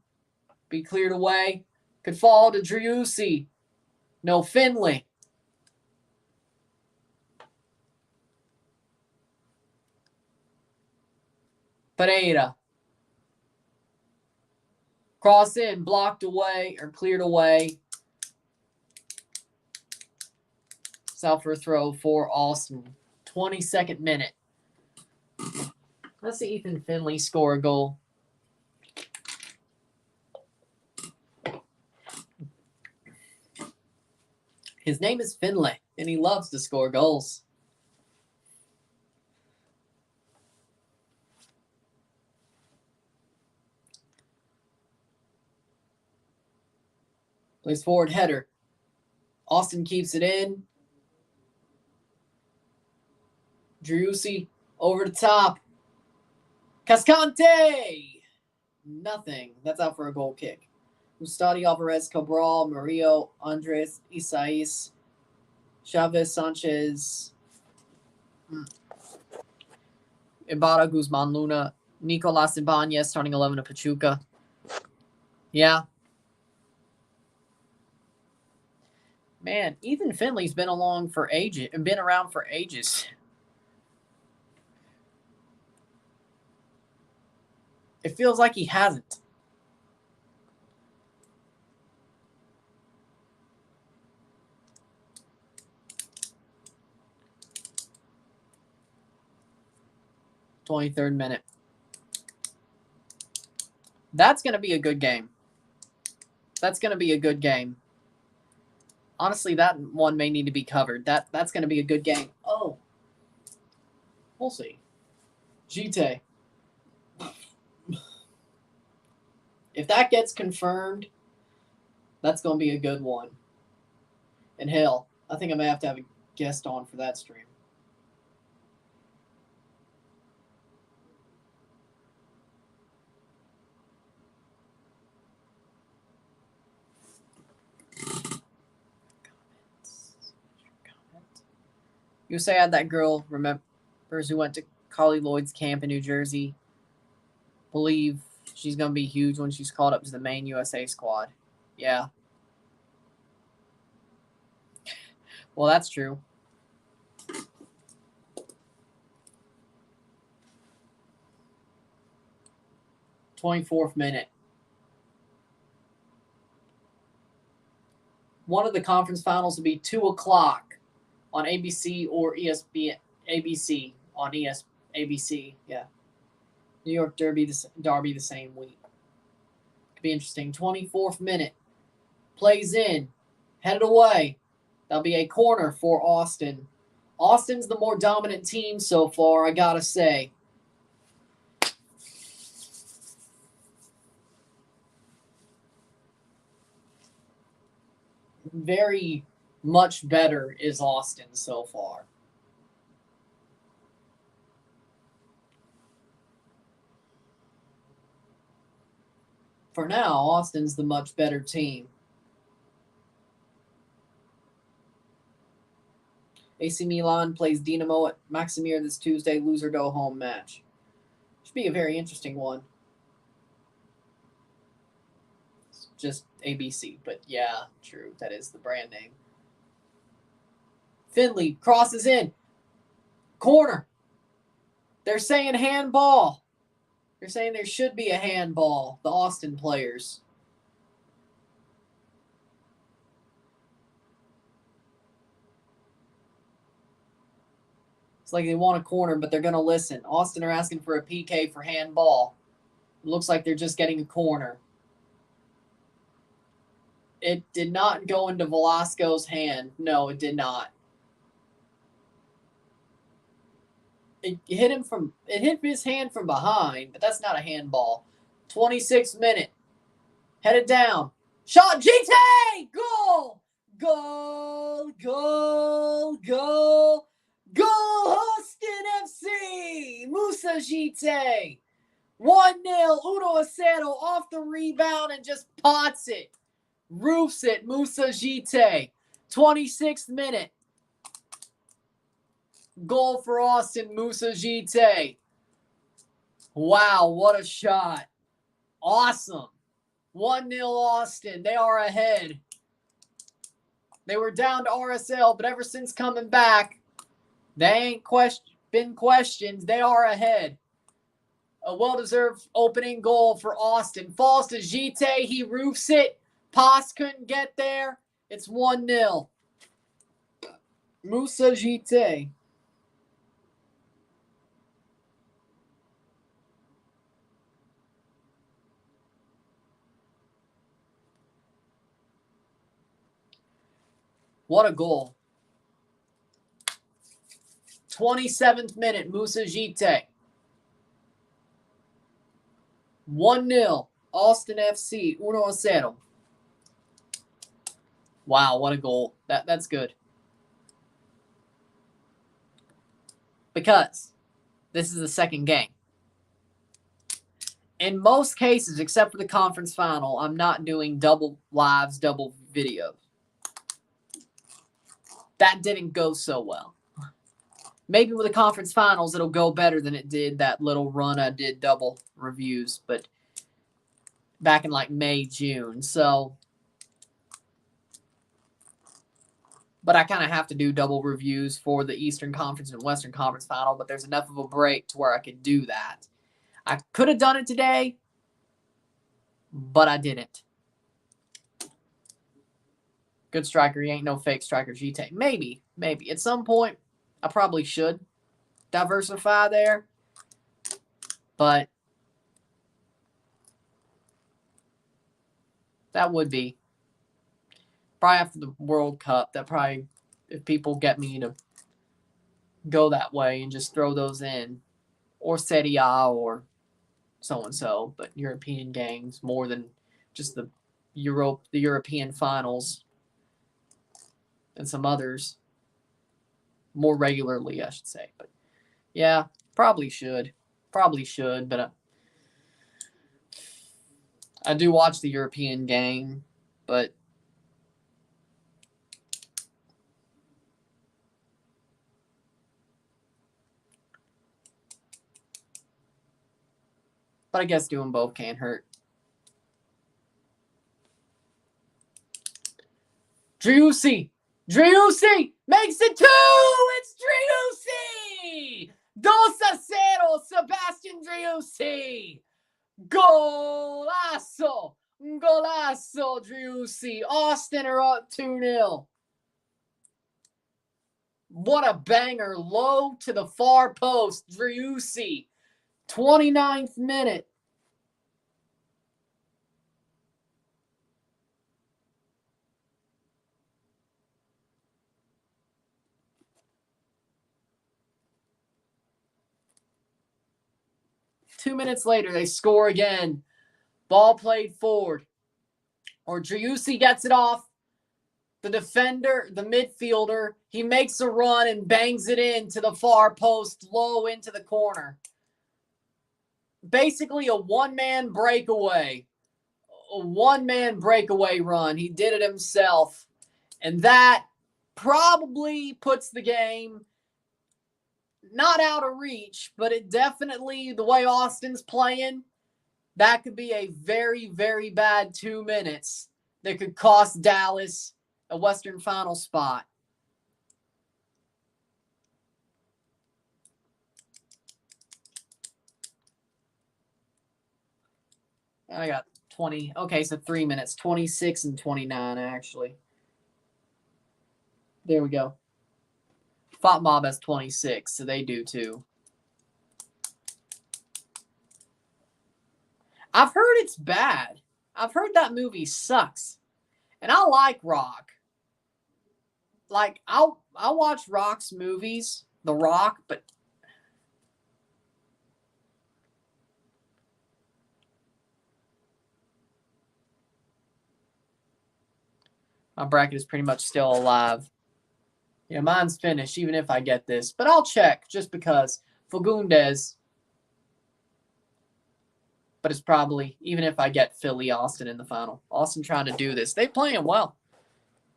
Be cleared away. Could fall to Driussi. No, Finley. Pereira. Cross in. Blocked away or cleared away. South for a throw for Austin. 22nd minute. Let's see Ethan Finley score a goal. His name is Finley, and he loves to score goals. Plays forward header. Austin keeps it in. Driussi over the top. Cascante! Nothing. That's out for a goal kick. Gustavo Alvarez, Cabral, Murillo, Andres, Isais, Chavez, Sanchez, Ibarra, Guzman, Luna, Nicolas Ibanez, starting 11 of Pachuca. Yeah. Man, Ethan Finley's been around for ages. It feels like he hasn't. (23rd minute). That's going to be a good game. Honestly, that one may need to be covered. That's going to be a good game. Oh. We'll see. Gite. If that gets confirmed, that's going to be a good one. And hell, I think I may have to have a guest on for that stream. You say I had that girl remembers who went to Carly Lloyd's camp in New Jersey. Believe she's going to be huge when she's called up to the main USA squad. Yeah. Well, that's true. 24th minute. one of the conference finals will be 2 o'clock on ABC or ESPN. ABC on ABC. Yeah. New York Derby the same week. Could be interesting. 24th minute. Plays in. Headed away. That'll be a corner for Austin. Austin's the more dominant team so far, I gotta say. Very much better is Austin so far. For now, Austin's the much better team. AC Milan plays Dinamo at Maksimir this Tuesday, loser go home match. Should be a very interesting one. It's just ABC, but yeah, true. That is the brand name. Finley crosses in. Corner. They're saying handball. They're saying there should be a handball, the Austin players. It's like they want a corner, but they're going to listen. Austin are asking for a PK for handball. It looks like they're just getting a corner. It did not go into Velasco's hand. No, it did not. It hit his hand from behind, but that's not a handball. 26th minute. Headed down. Shot. GT! Goal! Goal! Goal! Goal! Goal! Austin FC! Musa GT! 1-0. 1-0 off the rebound and just pots it. Roofs it. Musa GT. 26th minute. Goal for Austin, Musa GT. Wow, what a shot. Awesome. 1-0 Austin. They are ahead. They were down to RSL, but ever since coming back, they ain't been questioned. They are ahead. A well-deserved opening goal for Austin. Falls to GT. He roofs it. Pass couldn't get there. It's 1-0. Musa GT. What a goal. 27th minute, Musa GT. 1-0, Austin FC, 1-0. Wow, what a goal. That's good. Because this is the second game. In most cases, except for the conference final, I'm not doing double lives, double videos. That didn't go so well. Maybe with the conference finals, it'll go better than it did that little run I did double reviews, but back in like May, June. So, but I kind of have to do double reviews for the Eastern Conference and Western Conference final, but there's enough of a break to where I could do that. I could have done it today, but I didn't. Good striker. He ain't no fake striker, GT. Maybe. At some point, I probably should diversify there. But that would be. Probably after the World Cup, that probably, if people get me to go that way and just throw those in. Or Serie A or so-and-so. But European games more than just the European finals. And some others more regularly, I should say. But yeah, probably should, but I do watch the European game, but I guess doing both can't hurt. Driussi makes it 2! It's Driussi! 2-0, Sebastian Driussi! Golazo! Golazo, Driussi. Austin are up 2-0. What a banger. Low to the far post. Driussi. 29th minute. Two minutes later, they score again. Ball played forward. Or Driussi gets it off. The defender, the midfielder, he makes a run and bangs it in to the far post, low into the corner. Basically a one-man breakaway. A one-man breakaway run. He did it himself. And that probably puts the game not out of reach, but it definitely, the way Austin's playing, that could be a very, very bad 2 minutes that could cost Dallas a Western final spot. I got 20. Okay, so 3 minutes. 26 and 29, actually. There we go. Font Mob has 26, so they do too. I've heard it's bad. I've heard that movie sucks. And I like Rock. Like, I'll watch Rock's movies, The Rock, but my bracket is pretty much still alive. Yeah, mine's finished, even if I get this. But I'll check, just because. Fagundes. But it's probably, even if I get Philly, Austin in the final. Austin trying to do this. They playing well.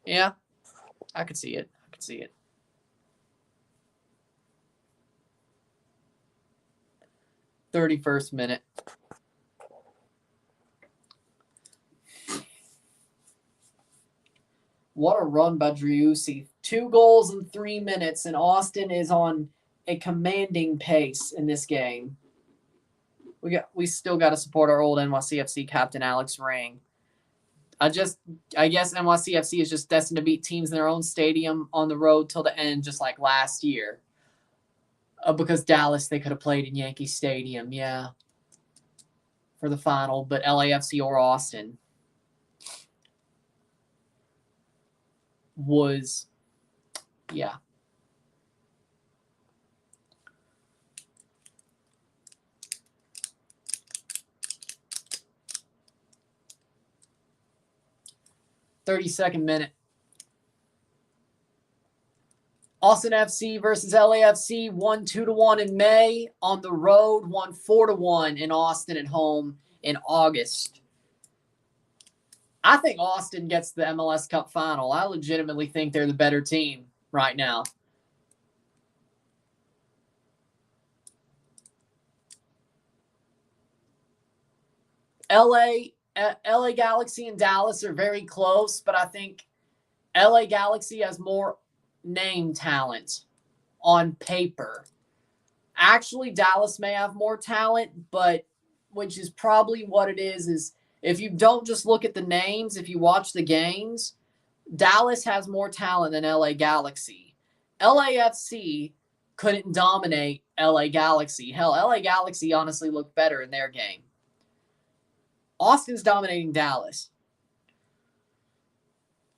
Yeah, I could see it. 31st minute. What a run by Driussi. 2 goals in 3 minutes, and Austin is on a commanding pace in this game. We still got to support our old NYCFC captain, Alex Ring. I guess NYCFC is just destined to beat teams in their own stadium on the road till the end, just like last year. Because Dallas, they could have played in Yankee Stadium, yeah, for the final, but LAFC or Austin was, yeah. .32 minute. Austin FC versus LAFC won 2-1 in May. On the road, won 4-1 in Austin at home in August. I think Austin gets the MLS Cup final. I legitimately think they're the better team right now. LA Galaxy and Dallas are very close, but I think LA Galaxy has more name talent on paper. Actually, Dallas may have more talent, but which is probably what it is if you don't just look at the names, if you watch the games, Dallas has more talent than LA Galaxy. LAFC couldn't dominate LA Galaxy. Hell, LA Galaxy honestly looked better in their game. Austin's dominating Dallas.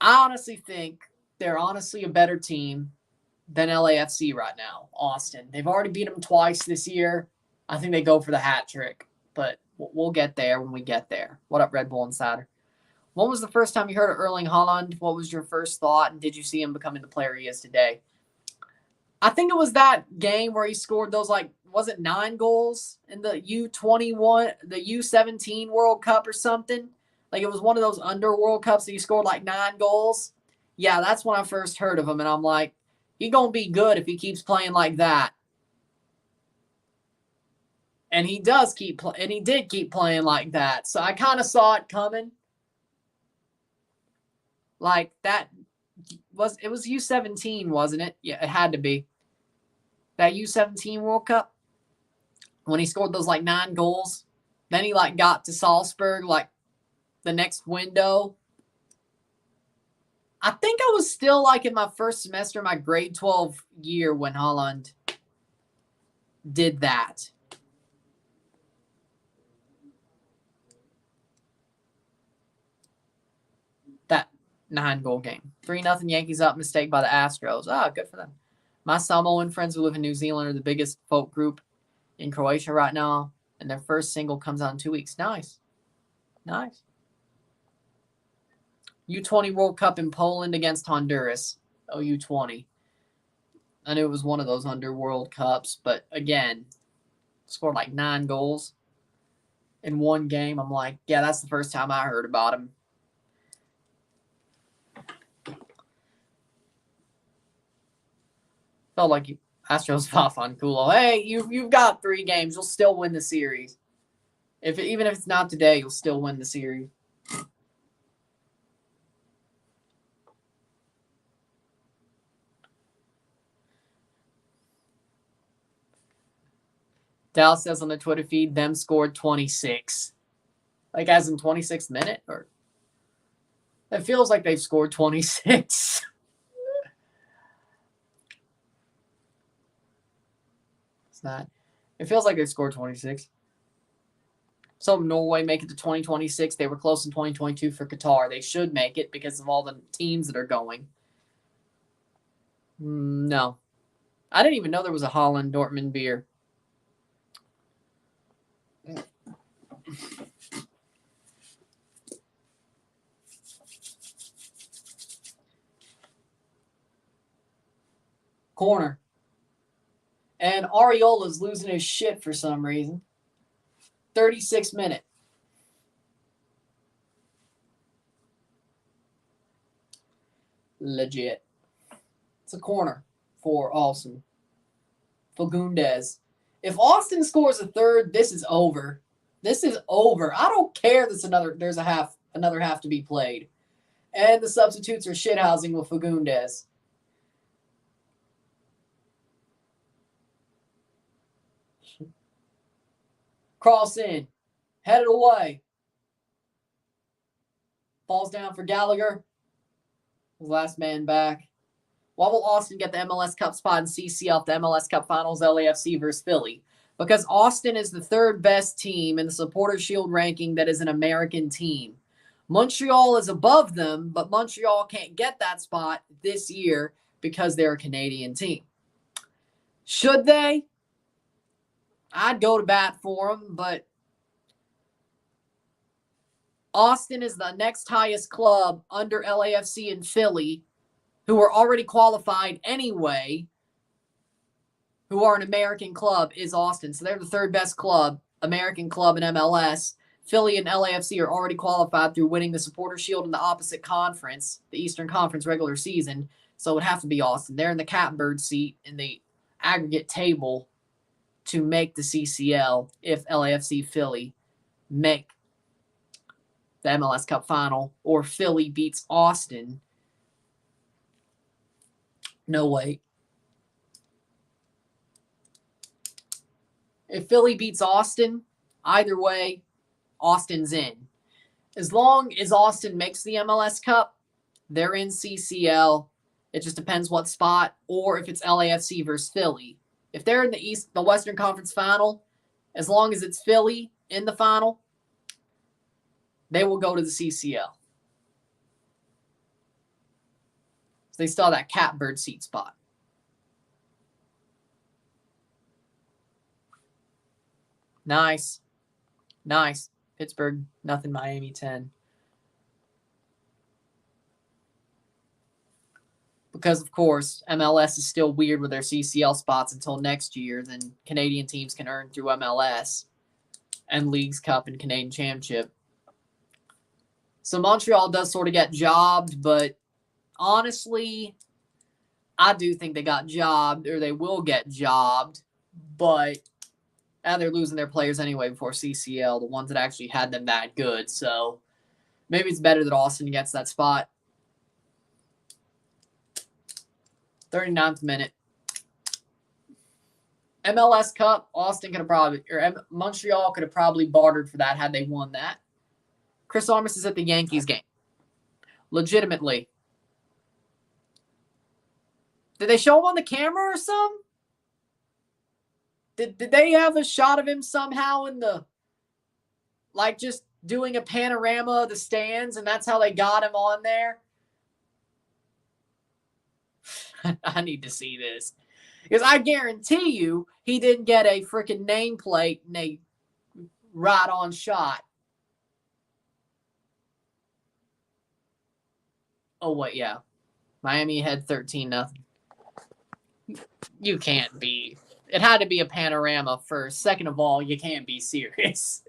I honestly think they're honestly a better team than LAFC right now, Austin. They've already beat them twice this year. I think they go for the hat trick, but we'll get there when we get there. What up, Red Bull Insider? When was the first time you heard of Erling Haaland? What was your first thought, and did you see him becoming the player he is today? I think it was that game where he scored those, was it 9 goals in the U21, the U17 World Cup or something? Like, it was one of those under World Cups that he scored 9 goals. Yeah, that's when I first heard of him, and I'm like, he's going to be good if he keeps playing like that. And he does and he did keep playing like that. So I kind of saw it coming. Like that it was U17, wasn't it? Yeah, it had to be. That U17 World Cup when he scored those 9 goals. Then he got to Salzburg the next window. I think I was still like in my first semester of my grade 12 year when Holland did that. That 9-goal game. 3-0 Yankees up, mistake by the Astros. Ah, good for them. My Samoan friends who live in New Zealand are the biggest folk group in Croatia right now, and their first single comes out in 2 weeks. Nice. Nice. U20 World Cup in Poland against Honduras. Oh, U20. I knew it was one of those World Cups, but again, scored like 9 goals in one game. I'm like, yeah, that's the first time I heard about him. Felt like Astros off on Kulo. Hey, you've got 3 games. You'll still win the series. Even if it's not today, you'll still win the series. Dallas says on the Twitter feed, them scored 26. Like as in 26th minute? Or it feels like they've scored 26. It's not. It feels like they scored 26. So Norway make it to 2026. They were close in 2022 for Qatar. They should make it because of all the teams that are going. No. I didn't even know there was a Holland Dortmund beer. Corner. And Ariola's losing his shit for some reason. 36th minute. Legit. It's a corner for Austin. Fagundes. If Austin scores a third, this is over. This is over. I don't care there's another half to be played. And the substitutes are shithousing with Fagundes. Cross in. Headed away. Falls down for Gallagher. Last man back. Why will Austin get the MLS Cup spot in CCL the MLS Cup Finals LAFC versus Philly? Because Austin is the 3rd best team in the Supporter Shield ranking that is an American team. Montreal is above them, but Montreal can't get that spot this year because they're a Canadian team. Should they? I'd go to bat for them, but Austin is the next highest club under LAFC and Philly, who are already qualified anyway, who are an American club, is Austin. So they're the 3rd best club, American club in MLS. Philly and LAFC are already qualified through winning the Supporter Shield in the opposite conference, the Eastern Conference regular season. So it would have to be Austin. They're in the catbird seat in the aggregate table to make the CCL if LAFC Philly make the MLS Cup final, or Philly beats Austin. No, wait. If Philly beats Austin, either way, Austin's in. As long as Austin makes the MLS Cup, they're in CCL. It just depends what spot, or if it's LAFC versus Philly. If they're in the Western Conference Final, as long as it's Philly in the final, they will go to the CCL. So they still have that catbird seat spot. Nice. Nice. Pittsburgh, nothing. Miami, 10. Because, of course, MLS is still weird with their CCL spots until next year. Then Canadian teams can earn through MLS and Leagues Cup and Canadian Championship. So Montreal does sort of get jobbed, but honestly, I do think they got jobbed, or they will get jobbed, but they're losing their players anyway before CCL, the ones that actually had them that good. So maybe it's better that Austin gets that spot. 39th minute. MLS Cup, Montreal could have probably bartered for that had they won that. Chris Armas is at the Yankees game. Legitimately. Did they show him on the camera or something? Did they have a shot of him somehow in the, like, just doing a panorama of the stands, and that's how they got him on there? I need to see this. Because I guarantee you he didn't get a freaking nameplate and a right-on shot. Oh, wait, yeah. Miami had 13-0. You can't be. It had to be a panorama first. Second of all, you can't be serious.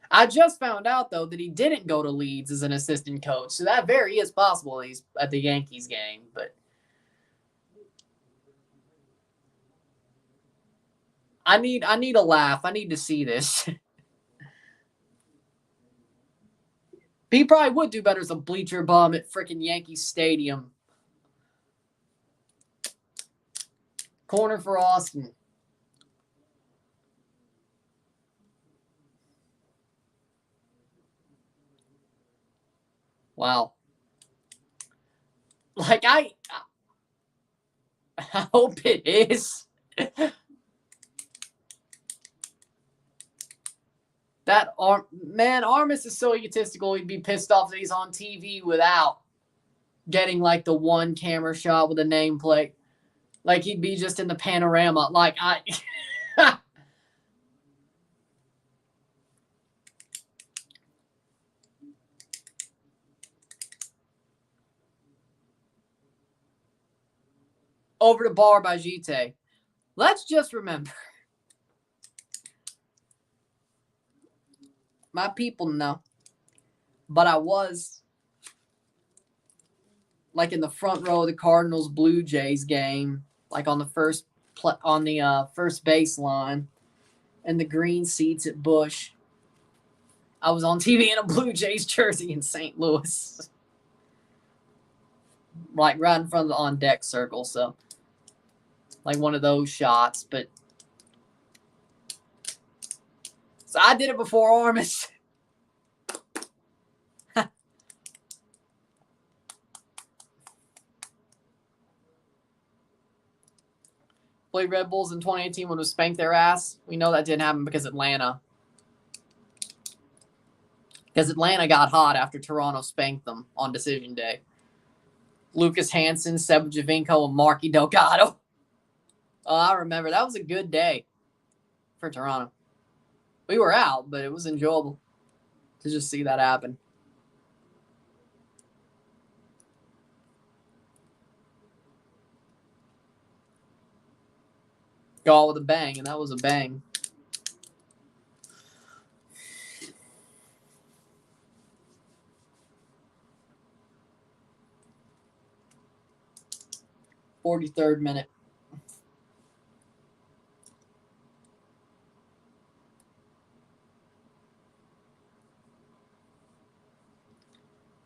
I just found out, though, that he didn't go to Leeds as an assistant coach. So that very is possible he's at the Yankees game. But I need a laugh. I need to see this. He probably would do better as a bleacher bum at freaking Yankee Stadium. Corner for Austin. Wow. Like, I hope it is. Armas is so egotistical, he'd be pissed off that he's on TV without getting, like, the one camera shot with a nameplate. Like, he'd be just in the panorama. Like, over the bar by Gite. Let's just remember. My people know. But I was, like, in the front row of the Cardinals Blue Jays game, like on the first baseline, and the green seats at Busch. I was on TV in a Blue Jays jersey in St. Louis, like right in front of the on deck circle. So, like one of those shots. But so I did it before Armas. Played Red Bulls in 2018 when it was spanked their ass. We know that didn't happen because Atlanta got hot after Toronto spanked them on decision day. Lucas Hansen, Seb Javinko, and Marky Delgado. Oh, I remember. That was a good day for Toronto. We were out, but it was enjoyable to just see that happen. Go with a bang, and that was a bang. .43rd minute.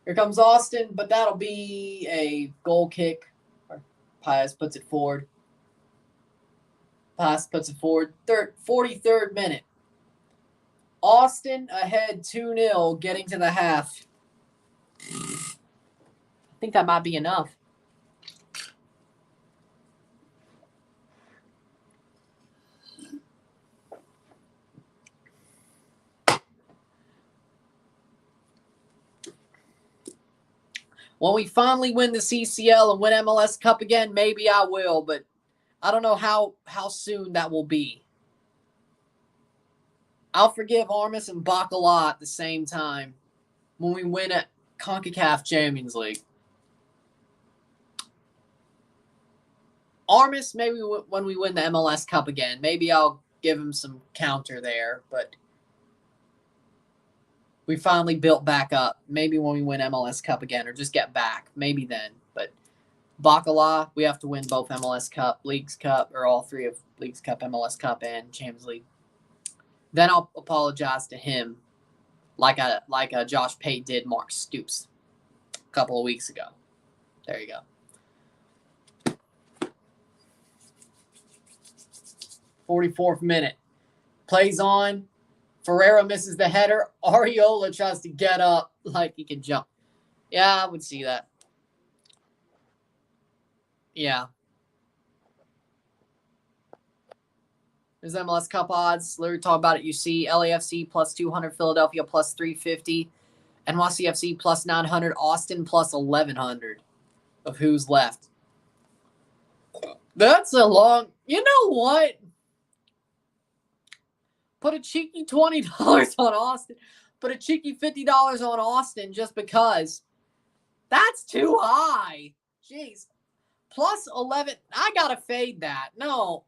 Here comes Austin, but that'll be a goal kick. Pius puts it forward. 43rd minute. Austin ahead 2-0, getting to the half. I think that might be enough. When we finally win the CCL and win MLS Cup again, maybe I will, but I don't know how soon that will be. I'll forgive Armas and Bacala at the same time when we win at CONCACAF Champions League. Armas, maybe when we win the MLS Cup again. Maybe I'll give him some counter there, but we finally built back up. Maybe when we win MLS Cup again or just get back. Maybe then. But Bacala, we have to win both MLS Cup, Leagues Cup, or all three of Leagues Cup, MLS Cup, and Champions League. Then I'll apologize to him like Josh Pate did Mark Stoops a couple of weeks ago. There you go. 44th minute. Plays on. Ferreira misses the header. Ariola tries to get up like he can jump. Yeah, I would see that. Yeah. There's MLS Cup odds. Literally talk about it. You see LAFC plus 200, Philadelphia plus 350, NYCFC plus 900, Austin plus 1100 of who's left. That's a long. You know what? Put a cheeky $20 on Austin. Put a cheeky $50 on Austin just because. That's too high. Jeez. Plus 11. I got to fade that. No.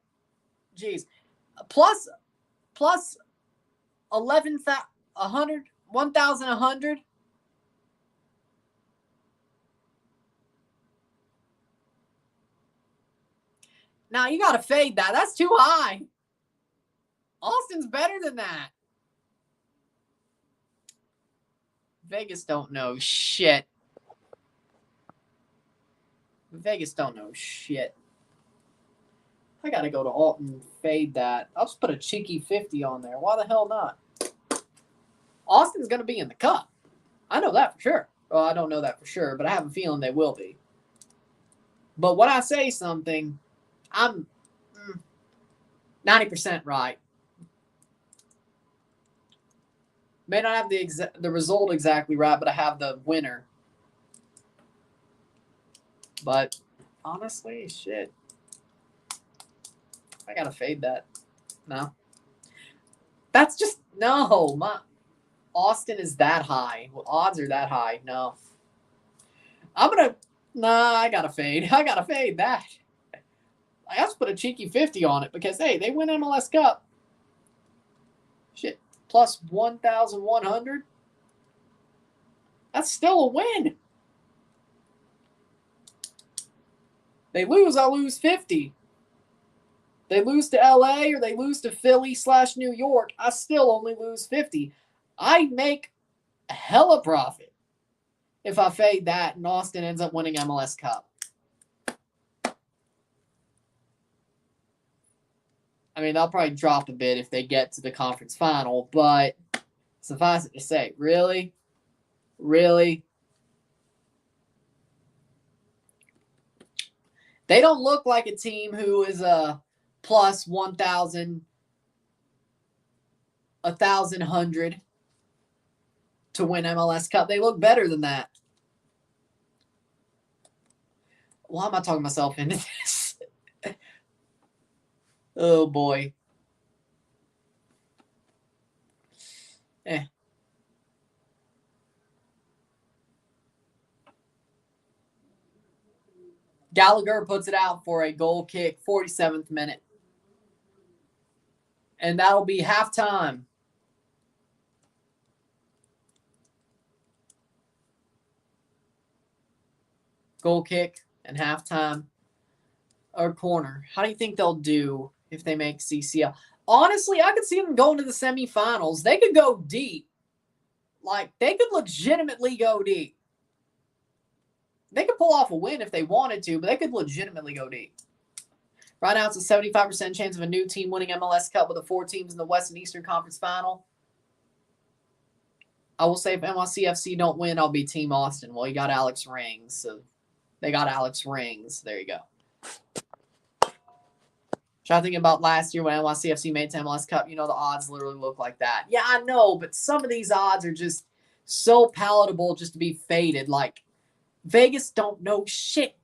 Jeez. Plus 11,100, 1,100. Now you got to fade that. That's too high. Austin's better than that. Vegas don't know shit. Vegas don't know shit. I got to go to Alton and fade that. I'll just put a cheeky 50 on there. Why the hell not? Austin's going to be in the cup. I know that for sure. Well, I don't know that for sure, but I have a feeling they will be. But when I say something, I'm 90% right. May not have the result exactly right, but I have the winner. But honestly, shit. I gotta fade that. No. That's just no. My Austin is that high. Well, odds are that high. No. I gotta fade. I gotta fade that. I have to put a cheeky 50 on it because hey, they win MLS Cup. Shit. Plus 1,100. That's still a win. They lose, I lose 50. They lose to LA or they lose to Philly/New York, I still only lose 50. I make a hella profit if I fade that and Austin ends up winning MLS Cup. I mean, they'll probably drop a bit if they get to the conference final, but suffice it to say, really? Really? They don't look like a team who is a plus 1,000, 1,100 to win MLS Cup. They look better than that. Why am I talking myself into this? Oh, boy. Gallagher puts it out for a goal kick, 47th minute. And that'll be halftime. Goal kick and halftime or corner. How do you think they'll do if they make CCL? Honestly, I could see them going to the semifinals. They could go deep. Like, they could legitimately go deep. They could pull off a win if they wanted to, but they could legitimately go deep. Right now, it's a 75% chance of a new team winning MLS Cup with the 4 teams in the West and Eastern Conference Final. I will say if NYCFC don't win, I'll be Team Austin. Well, you got Alex Rings, so they got Alex Rings. There you go. Trying to think about last year when NYCFC made it to MLS Cup. You know, the odds literally look like that. Yeah, I know, but some of these odds are just so palatable just to be faded. Like, Vegas don't know shit.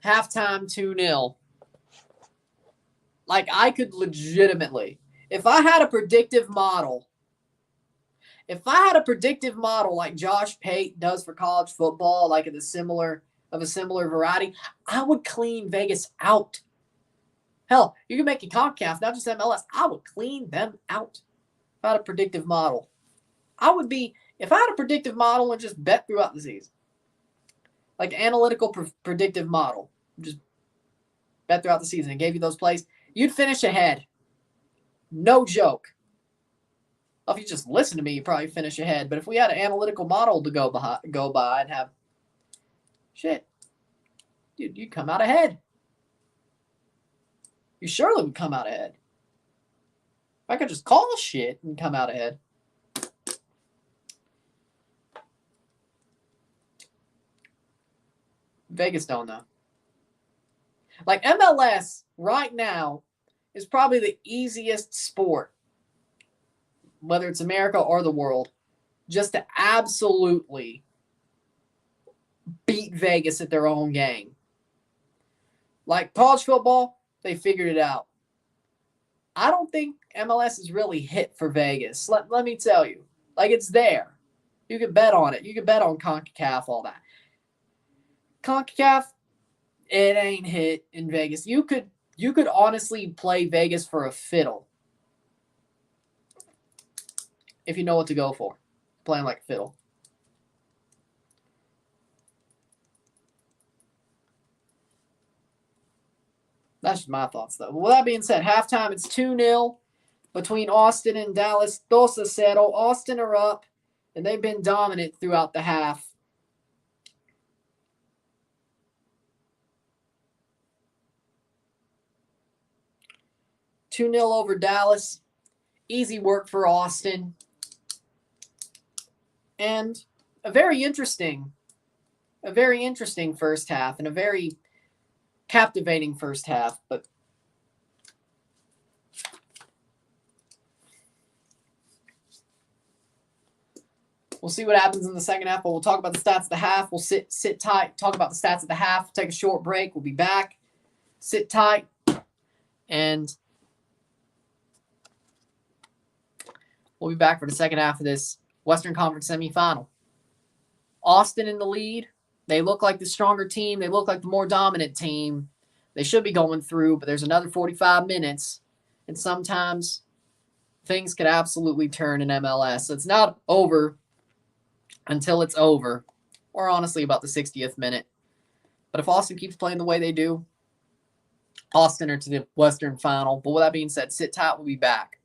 Halftime 2-0. Like, I could legitimately, if I had a predictive model like Josh Pate does for college football, like of a similar variety, I would clean Vegas out. Hell, you can make a CONCACAF, not just MLS. I would clean them out if I had a predictive model. If I had a predictive model and just bet throughout the season, like an analytical predictive model, just bet throughout the season and gave you those plays, you'd finish ahead. No joke. Well, if you just listen to me, you probably finish ahead. But if we had an analytical model to go by and have shit, dude, you'd come out ahead. you surely would come out ahead. If I could just call shit and come out ahead. Vegas don't know. Like MLS right now is probably the easiest sport, whether it's America or the world, just to absolutely beat Vegas at their own game. Like college football, they figured it out. I don't think MLS is really hit for Vegas. Let me tell you. Like, it's there. You can bet on it. You can bet on CONCACAF, all that. CONCACAF, it ain't hit in Vegas. You could honestly play Vegas for a fiddle if you know what to go for. Playing like a fiddle. That's just my thoughts, though. With that being said, halftime, it's 2-0 between Austin and Dallas. 2-0. Austin are up, and they've been dominant throughout the half. Two 0 over Dallas. Easy work for Austin. And a very interesting first half and a very captivating first half. But we'll see what happens in the second half. But we'll talk about the stats of the half. We'll sit tight, talk about the stats of the half, take a short break. We'll be back. Sit tight. And we'll be back for the second half of this Western Conference Semifinal. Austin in the lead. They look like the stronger team. They look like the more dominant team. They should be going through, but there's another 45 minutes. And sometimes things could absolutely turn in MLS. So it's not over until it's over, or honestly about the 60th minute. But if Austin keeps playing the way they do, Austin are to the Western Final. But with that being said, sit tight. We'll be back.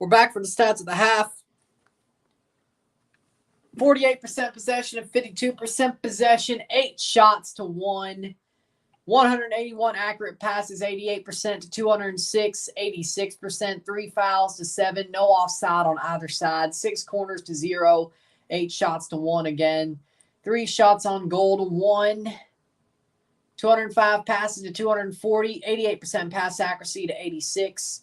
We're back for the stats of the half. 48% possession and 52% possession. 8 shots to 1. 181 accurate passes, 88% to 206, 86%. 3 fouls to 7. No offside on either side. 6 corners to 0. 8 shots to 1 again. 3 shots on goal to 1. 205 passes to 240. 88% pass accuracy to 86.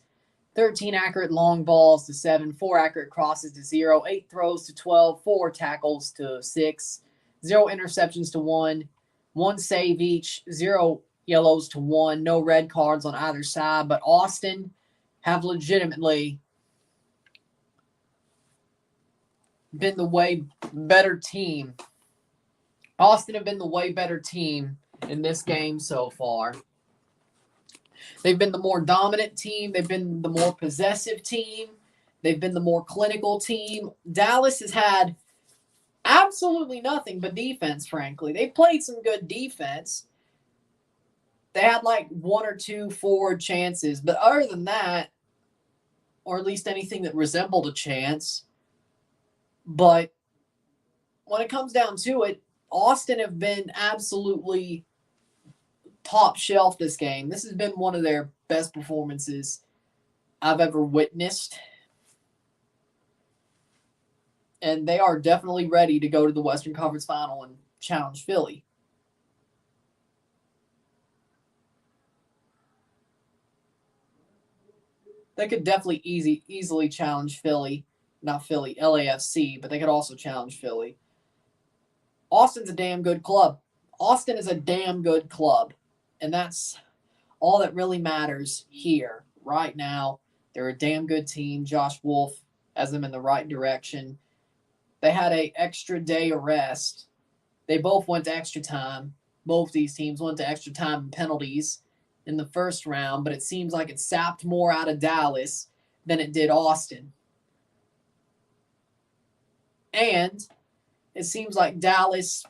13 accurate long balls to 7, 4 accurate crosses to 0, 8 throws to 12, 4 tackles to 6, 0 interceptions to 1, 1 save each, 0 yellows to 1, no red cards on either side. But Austin have legitimately been the way better team. Austin have been the way better team in this game so far. They've been the more dominant team. They've been the more possessive team. They've been the more clinical team. Dallas has had absolutely nothing but defense, frankly. They played some good defense. They had like 1 or 2 forward chances. But other than that, or at least anything that resembled a chance. But when it comes down to it, Austin have been absolutely top shelf this game. This has been one of their best performances I've ever witnessed. And they are definitely ready to go to the Western Conference Final and challenge Philly. They could definitely easily challenge Philly. Not Philly, LAFC, but they could also challenge Philly. Austin's a damn good club. Austin is a damn good club. And that's all that really matters here right now. They're a damn good team. Josh Wolff has them in the right direction. They had an extra day of rest. They both went to extra time. Both these teams went to extra time and penalties in the first round, but it seems like it sapped more out of Dallas than it did Austin. And it seems like Dallas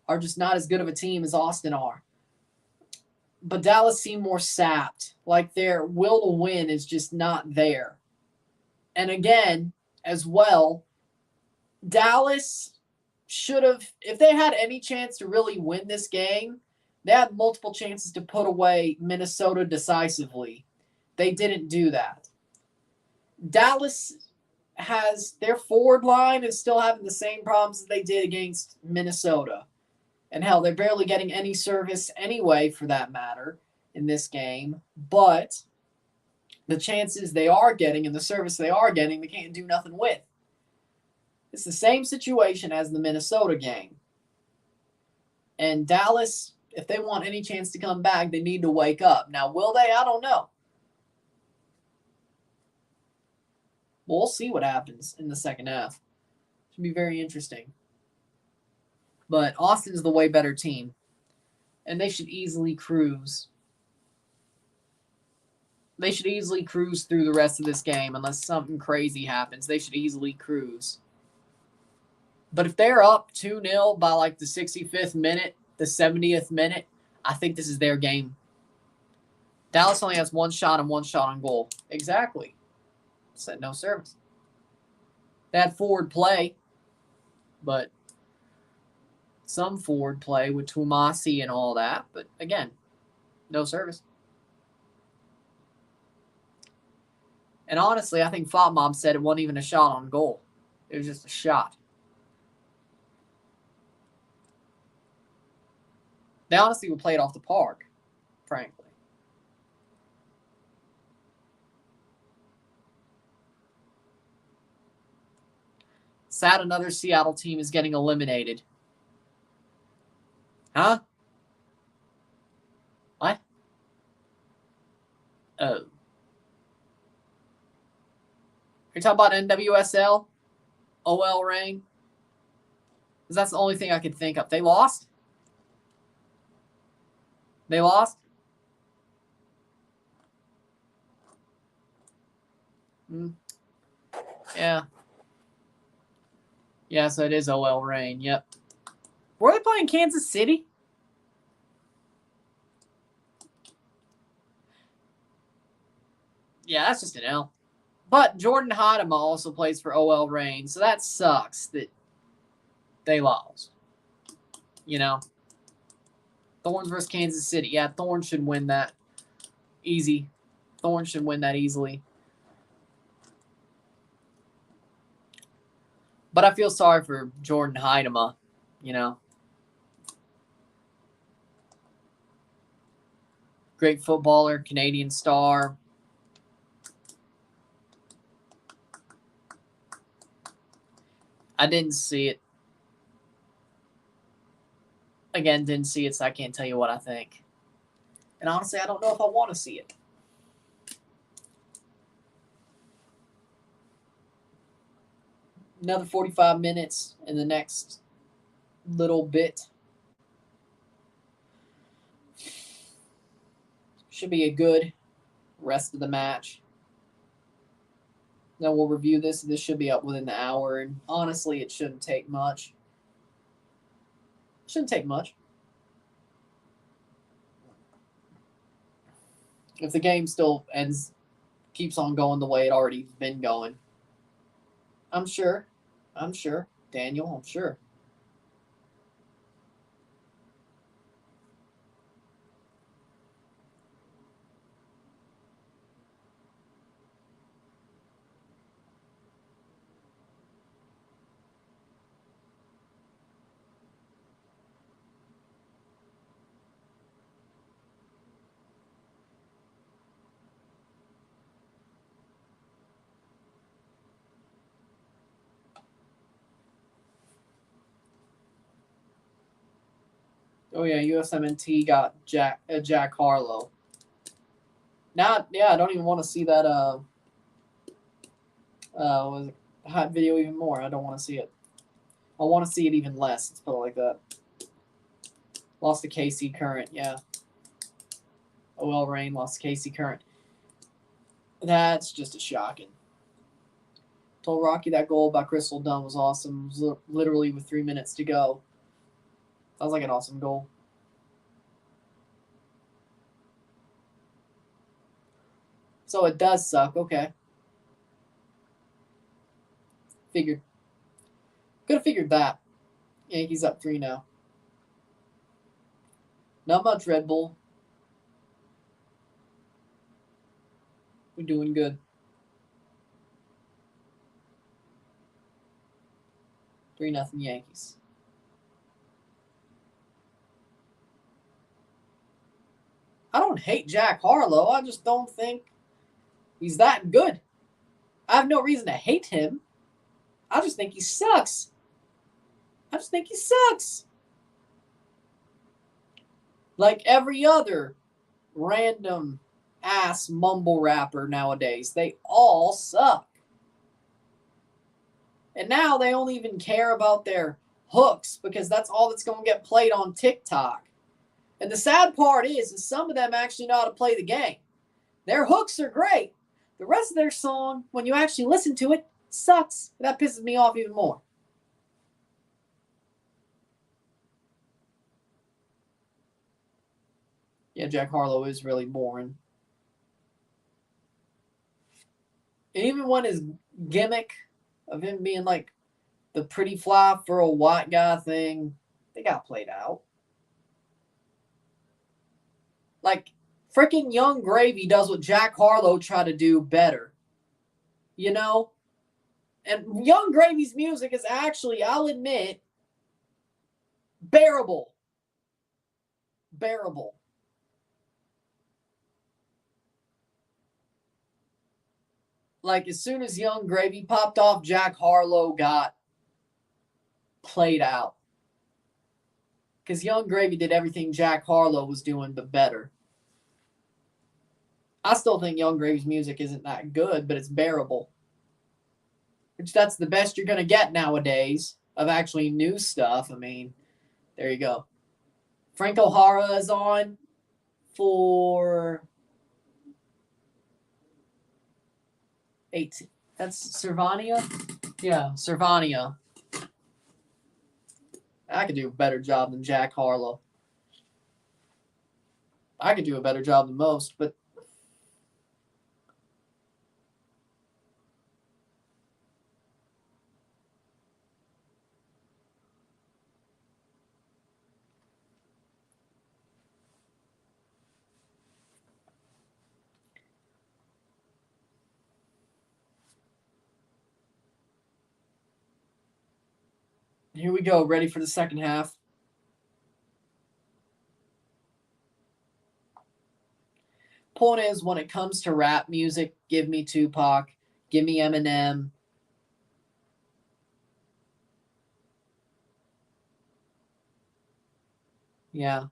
are just not as good of a team as Austin are. But Dallas seemed more sapped, like their will to win is just not there. And again, as well, Dallas should have, if they had any chance to really win this game, they had multiple chances to put away Minnesota decisively. They didn't do that. Dallas has, their forward line is still having the same problems as they did against Minnesota. And hell, they're barely getting any service anyway, for that matter, in this game. But the chances they are getting and the service they are getting, they can't do nothing with. It's the same situation as the Minnesota game. And Dallas, if they want any chance to come back, they need to wake up. Now, will they? I don't know. We'll see what happens in the second half. Should be very interesting. But Austin's the way better team. And they should easily cruise. They should easily cruise through the rest of this game unless something crazy happens. They should easily cruise. But if they're up 2-0 by like the 65th minute, the 70th minute, I think this is their game. Dallas only has 1 shot and 1 shot on goal. Exactly. Said no service. They had forward play, but some forward play with Tumasi and all that. But again, no service. And honestly, I think Fop Mom said it wasn't even a shot on goal. It was just a shot. They honestly would play it off the park, frankly. Sad another Seattle team is getting eliminated. Huh? What? Oh. Are you talking about NWSL? OL Reign? Because that's the only thing I could think of. They lost? They lost? Yeah. Yeah, so it is OL Reign. Yep. Were they playing Kansas City? Yeah, that's just an L. But Jordan Hodema also plays for OL Reign, so that sucks that they lost. You know? Thorns versus Kansas City. Yeah, Thorns should win that easy. Thorns should win that easily. But I feel sorry for Jordan Hodema, you know? Great footballer, Canadian star. I didn't see it. Again, didn't see it, so I can't tell you what I think. And honestly, I don't know if I want to see it. Another 45 minutes in the next little bit. Should be a good rest of the match. Then we'll review this. This should be up within the hour. And honestly, it shouldn't take much. Shouldn't take much. If the game still keeps on going the way it already been going. I'm sure. Daniel, I'm sure. Oh yeah, USMNT got Jack Harlow. Now, yeah, I don't even want to see that was it hot video even more. I don't want to see it. I want to see it even less. Let's put it like that. Lost to KC Current, yeah. OL Reign lost to KC Current. That's just a shocking. Told Rocky that goal by Crystal Dunn was awesome. It was literally with 3 minutes to go. That was like an awesome goal. So it does suck. Okay. Figured. Could have figured that. Yankees up 3 now. Not much, Red Bull. We're doing good. 3-0 Yankees. I don't hate Jack Harlow. I just don't think he's that good. I have no reason to hate him. I just think he sucks. Like every other random ass mumble rapper nowadays. They all suck. And now they only even care about their hooks because that's all that's going to get played on TikTok. And the sad part is some of them actually know how to play the game. Their hooks are great. The rest of their song, when you actually listen to it, sucks. That pisses me off even more. Yeah, Jack Harlow is really boring. And even when his gimmick of him being like the pretty fly for a white guy thing, they got played out. Like, freaking Young Gravy does what Jack Harlow tried to do better. You know? And Young Gravy's music is actually, I'll admit, bearable. Bearable. Like, as soon as Young Gravy popped off, Jack Harlow got played out. Because Young Gravy did everything Jack Harlow was doing, but better. I still think Young Gravy's music isn't that good, but it's bearable. Which that's the best you're going to get nowadays of actually new stuff. I mean, there you go. Frank O'Hara is on for 8. That's Servania? Yeah, Servania. I could do a better job than Jack Harlow. I could do a better job than most, but Here we go. Ready for the second half. Point is, when it comes to rap music, give me Tupac, give me Eminem. Yeah.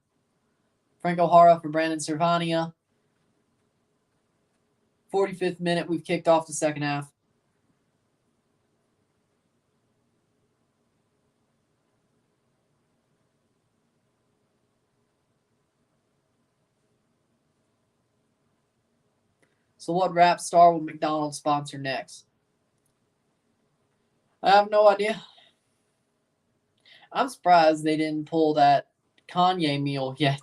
Franco Hara for Brandon Servania. 45th minute, we've kicked off the second half. So what rap star will McDonald's sponsor next? I have no idea. I'm surprised they didn't pull that Kanye meal yet.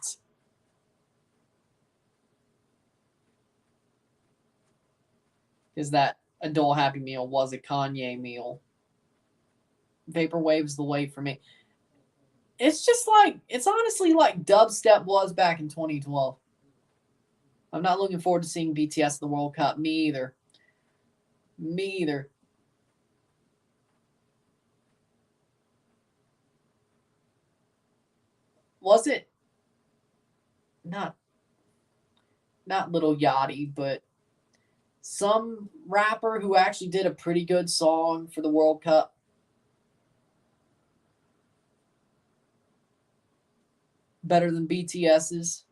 Is that adult Happy Meal was a Kanye meal. Vaporwave's the way for me. It's just like, it's honestly like dubstep was back in 2012. I'm not looking forward to seeing BTS in the World Cup. Me either. Me either. Was it not Little Yachty, but some rapper who actually did a pretty good song for the World Cup? Better than BTS's.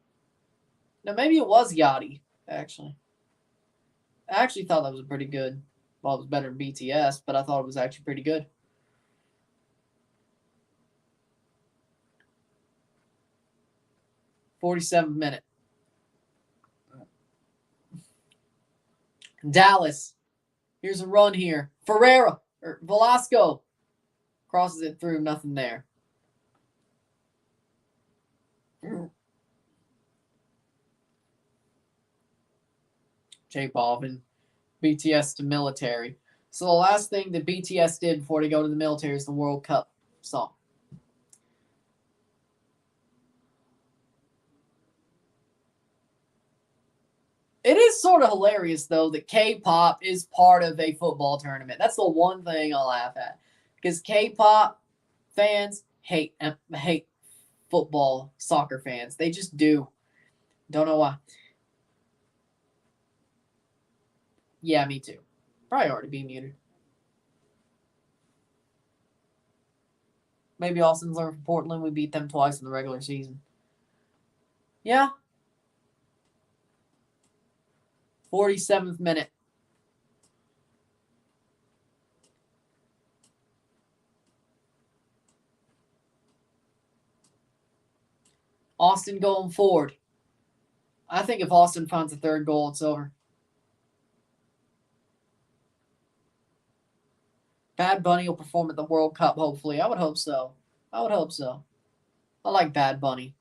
No, maybe it was Yachty, actually. I actually thought that was a pretty good. Well, it was better than BTS, but I thought it was actually pretty good. 47th minute. Dallas. Here's a run here. Velasco crosses it through. Nothing there. J Balvin. BTS to military. So the last thing that BTS did before they go to the military is the World Cup song. It is sort of hilarious, though, that K-pop is part of a football tournament. That's the one thing I laugh at. Because K-pop fans hate football, soccer fans. They just do. Don't know why. Yeah, me too. Probably already be muted. Maybe Austin's learned from Portland. We beat them twice in the regular season. Yeah. 47th minute. Austin going forward. I think if Austin finds a third goal, it's over. Bad Bunny will perform at the World Cup, hopefully. I would hope so. I like Bad Bunny.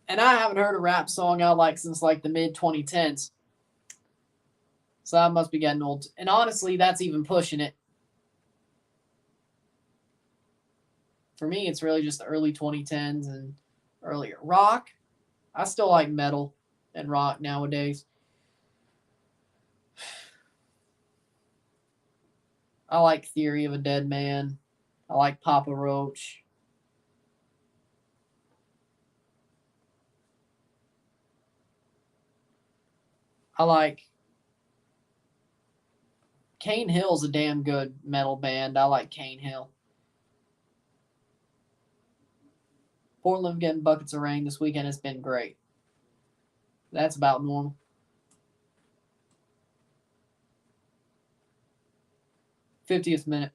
And I haven't heard a rap song I like since like the mid 2010s. So I must be getting old. And honestly, that's even pushing it. For me, it's really just the early 2010s and earlier. Rock, I still like metal and rock nowadays. I like Theory of a Dead Man. I like Papa Roach. I like Cane Hill's a damn good metal band. I like Cane Hill. Portland getting buckets of rain this weekend has been great. That's about normal. 50th minute.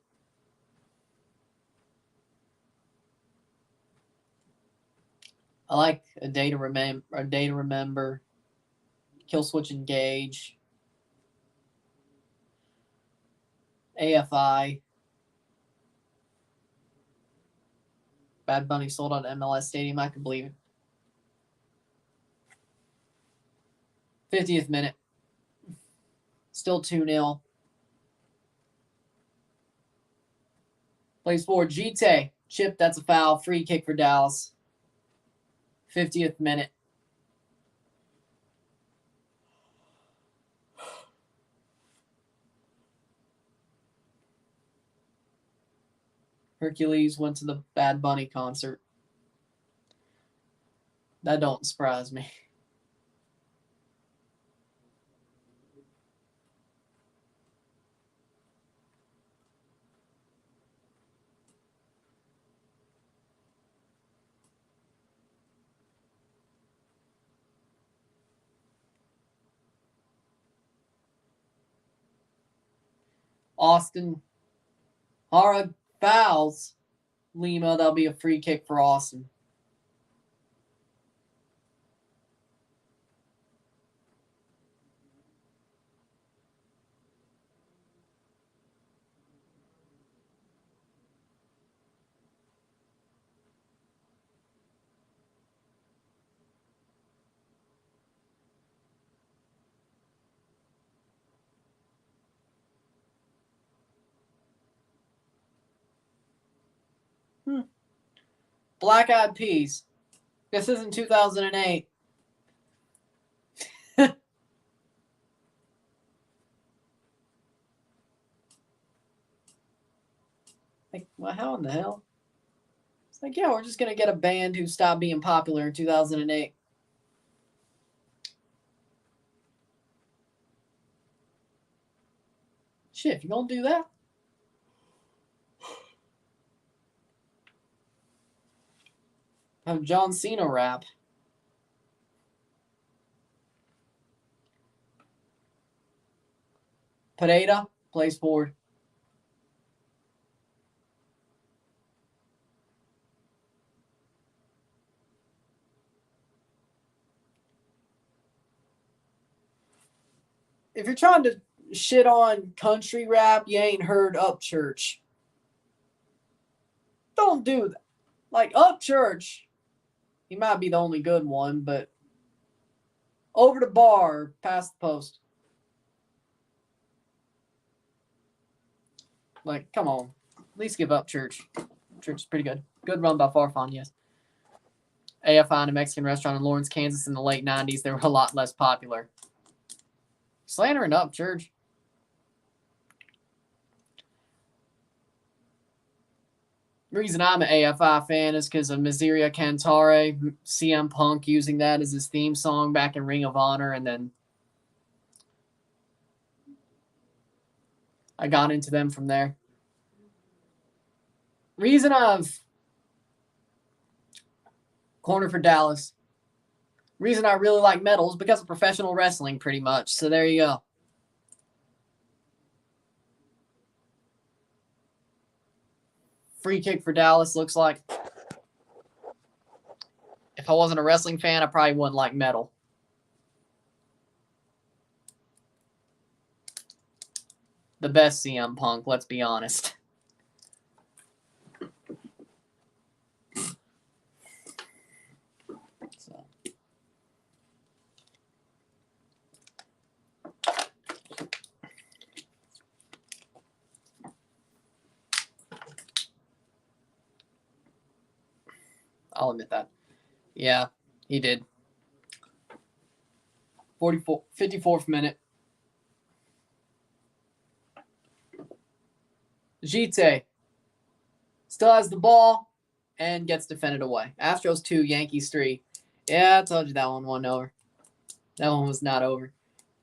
I like A Day to Remember. Kill Switch Engage. AFI. Bad Bunny sold out MLS Stadium. I can believe it. 50th minute. Still 2-0. Plays forward. Gite. Chip, that's a foul. Free kick for Dallas. 50th minute. Hercules went to the Bad Bunny concert. That don't surprise me. Austin. Hara fouls Lima. That'll be a free kick for Austin. Black Eyed Peas. This isn't 2008. Like, well, how in the hell? It's like, yeah, we're just going to get a band who stopped being popular in 2008. Shit, if you're going to do that. Have John Cena rap. Pereira plays forward. If you're trying to shit on country rap, you ain't heard Upchurch. Don't do that. Like, Upchurch, he might be the only good one, but over the bar, past the post. Like, come on. At least give up Church. Church is pretty good. Good run by Farfan, yes. AFI in a Mexican restaurant in Lawrence, Kansas in the late 90s. They were a lot less popular. Slandering up Church. The reason I'm an AFI fan is because of Miseria Cantare, CM Punk using that as his theme song back in Ring of Honor, and then I got into them from there. Reason I've corner for Dallas. Reason I really like metal is because of professional wrestling, pretty much. So there you go. Free kick for Dallas looks like. If I wasn't a wrestling fan, I probably wouldn't like metal. The best CM Punk, let's be honest. So. I'll admit that. Yeah, he did. 54th minute. Gite still has the ball and gets defended away. Astros 2, Yankees 3. Yeah, I told you that one wasn't over. That one was not over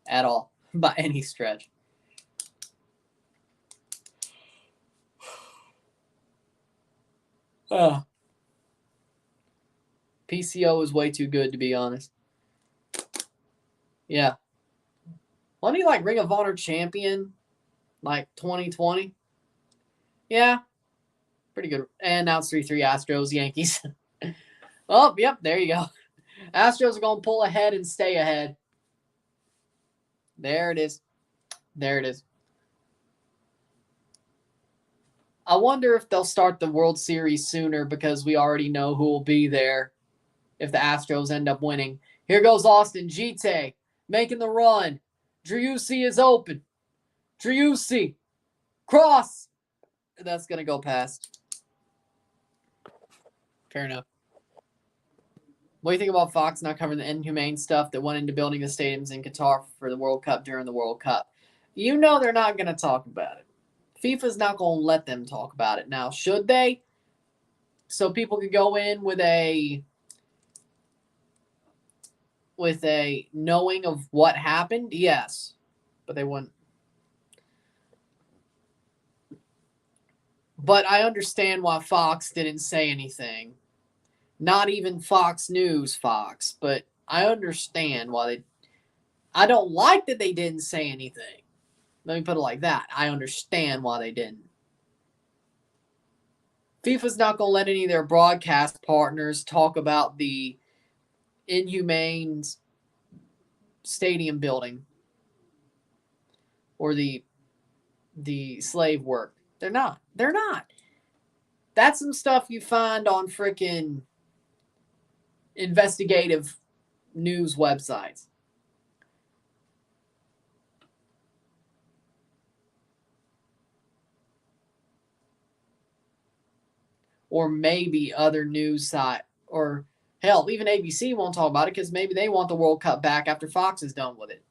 at all by any stretch. PCO is way too good, to be honest. Yeah. Wasn't he like Ring of Honor champion like 2020? Yeah. Pretty good. And now it's 3-3 Astros, Yankees. Oh, yep, there you go. Astros are going to pull ahead and stay ahead. There it is. There it is. I wonder if they'll start the World Series sooner because we already know who will be there if the Astros end up winning. Here goes Austin Gite making the run. Driussi is open. Driussi. Cross. That's going to go past. Fair enough. What do you think about Fox not covering the inhumane stuff that went into building the stadiums in Qatar for the World Cup during the World Cup? You know they're not going to talk about it. FIFA's not going to let them talk about it. Now, should they? So people could go in with a knowing of what happened? Yes. But they wouldn't. But I understand why Fox didn't say anything. Not even Fox News, Fox. But I understand why they... I don't like that they didn't say anything. Let me put it like that. I understand why they didn't. FIFA's not going to let any of their broadcast partners talk about the inhumane stadium building or the slave work. They're not. They're not. That's some stuff you find on freaking investigative news websites. Or maybe other news site, or hell, even ABC won't talk about it because maybe they want the World Cup back after Fox is done with it.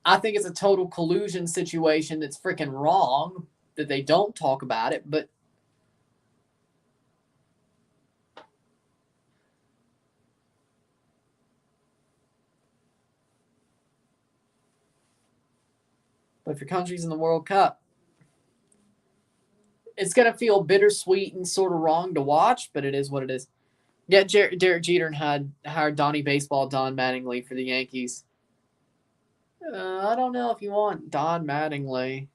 I think it's a total collusion situation that's freaking wrong that they don't talk about it, but if your country's in the World Cup, it's going to feel bittersweet and sort of wrong to watch, but it is what it is. Yeah, Derek Jeter had hired Donnie Baseball Don Mattingly for the Yankees. I don't know if you want Don Mattingly.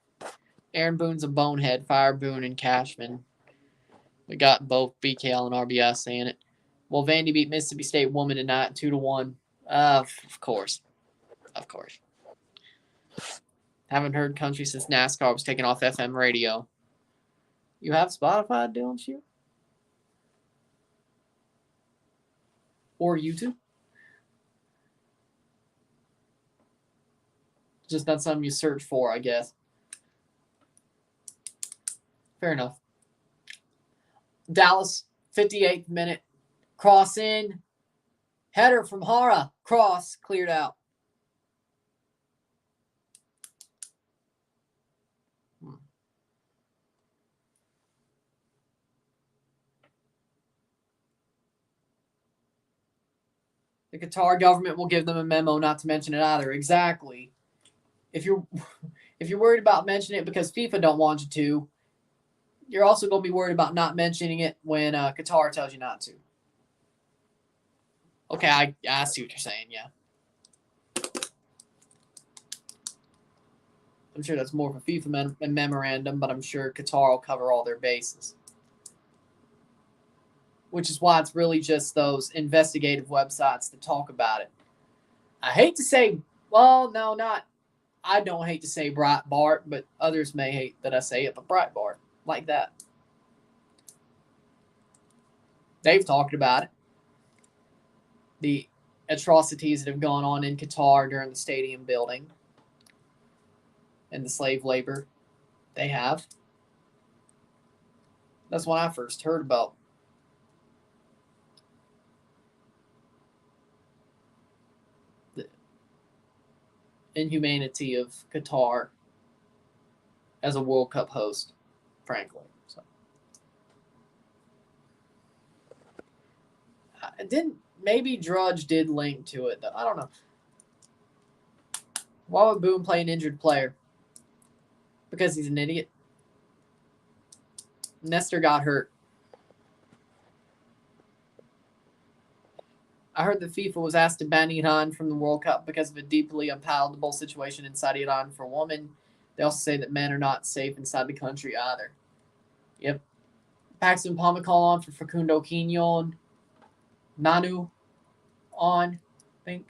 Aaron Boone's a bonehead. Fire Boone and Cashman. We got both BKL and RBS saying it. Well, Vandy beat Mississippi State woman tonight 2-1. Of course. Of course. Haven't heard country since NASCAR was taken off FM radio. You have Spotify, don't you? Or YouTube? Just not something you search for, I guess. Fair enough. Dallas, 58th minute. Cross in. Header from Hara. Cross, cleared out. The Qatar government will give them a memo not to mention it either. Exactly. If you're worried about mentioning it because FIFA don't want you to, you're also going to be worried about not mentioning it when Qatar tells you not to. Okay, I see what you're saying, yeah. I'm sure that's more of a FIFA memorandum, but I'm sure Qatar will cover all their bases. Which is why it's really just those investigative websites that talk about it. I hate to say, well, no, not, I don't hate to say Breitbart, but others may hate that I say it, but Breitbart, like that. They've talked about it. The atrocities that have gone on in Qatar during the stadium building and the slave labor they have. That's when I first heard about the inhumanity of Qatar as a World Cup host, frankly. So, maybe Drudge did link to it, though. I don't know. Why would Boone play an injured player? Because he's an idiot. Nestor got hurt. I heard that FIFA was asked to ban Iran from the World Cup because of a deeply unpalatable situation inside Iran for women. They also say that men are not safe inside the country either. Yep. Paxton Pomacall on for Facundo Quignon. Nanu on, I think.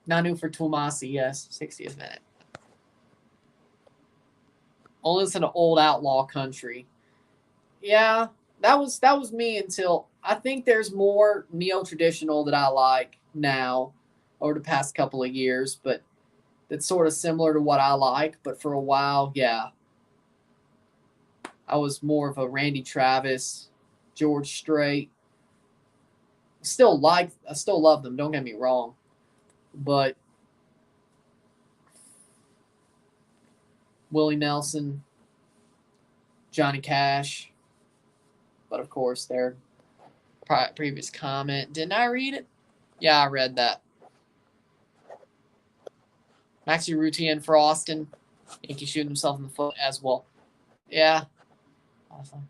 Nanu for Tomasi, yes. 60th minute. Only listen to Old Outlaw Country. Yeah, that was me until I think there's more neo-traditional that I like now over the past couple of years, but that's sort of similar to what I like. But for a while, yeah, I was more of a Randy Travis, George Strait. I still love them, don't get me wrong. But Willie Nelson, Johnny Cash. But of course, their previous comment. Didn't I read it? Yeah, I read that. Maxi Routine for Austin. Yankee shooting himself in the foot as well. Yeah. Awesome.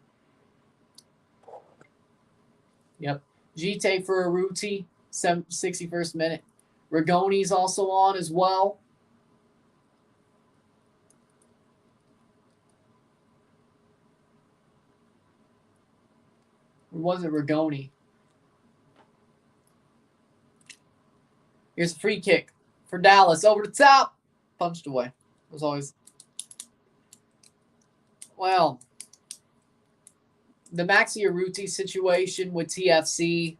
Yep. Gite for Arruti, 61st minute. Rigoni's also on as well. Or was it Rigoni? Here's a free kick for Dallas. Over the top. Punched away. It was always... Well, the Maxi Arruti situation with TFC,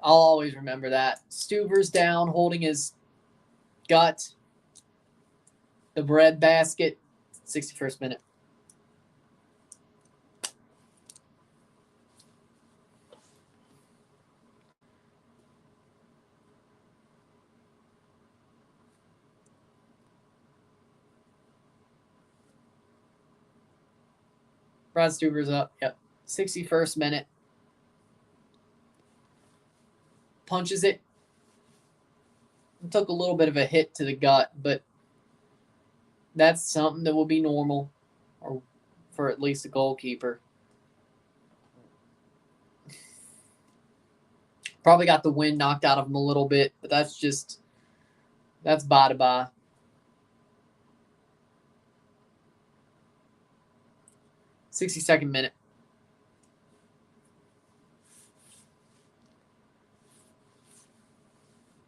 I'll always remember that. Stuver's down, holding his gut. The bread basket. 61st minute. Brad Stuver's up. Yep. 61st minute. Punches it. It took a little bit of a hit to the gut, but that's something that will be normal, or for at least a goalkeeper. Probably got the wind knocked out of him a little bit, but that's bye to bye. '62nd minute.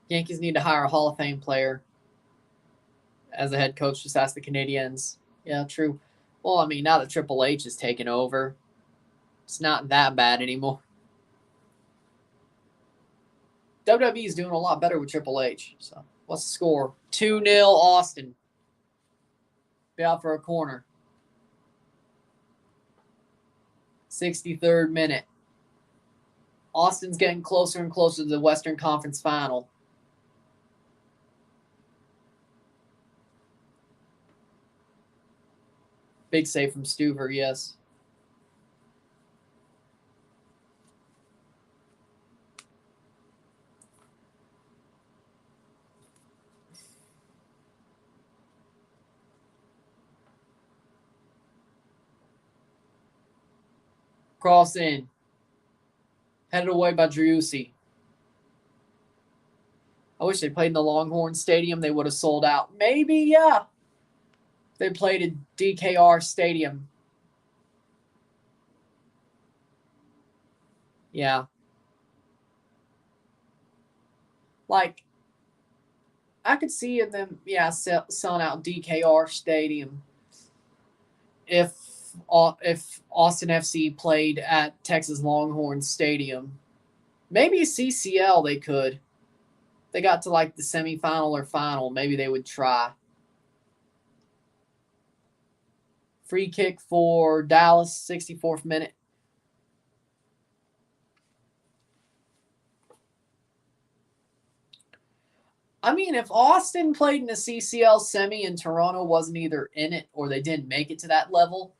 Yankees need to hire a Hall of Fame player as the head coach. Just ask the Canadiens. Yeah, true. Well, I mean, now that Triple H is taking over, it's not that bad anymore. WWE is doing a lot better with Triple H. So, what's the score? 2-0 Austin. Be out for a corner. 63rd minute. Austin's getting closer and closer to the Western Conference Final. Big save from Stuver, yes. Cross in. Headed away by Driussi. I wish they played in the Longhorn Stadium. They would have sold out. Maybe, yeah. They played at DKR Stadium. Yeah. Like, I could see them, selling out DKR Stadium if Austin FC played at Texas Longhorn Stadium. Maybe CCL they could. They got to like the semifinal or final. Maybe they would try. Free kick for Dallas, 64th minute. I mean, if Austin played in the CCL semi and Toronto wasn't either in it or they didn't make it to that level,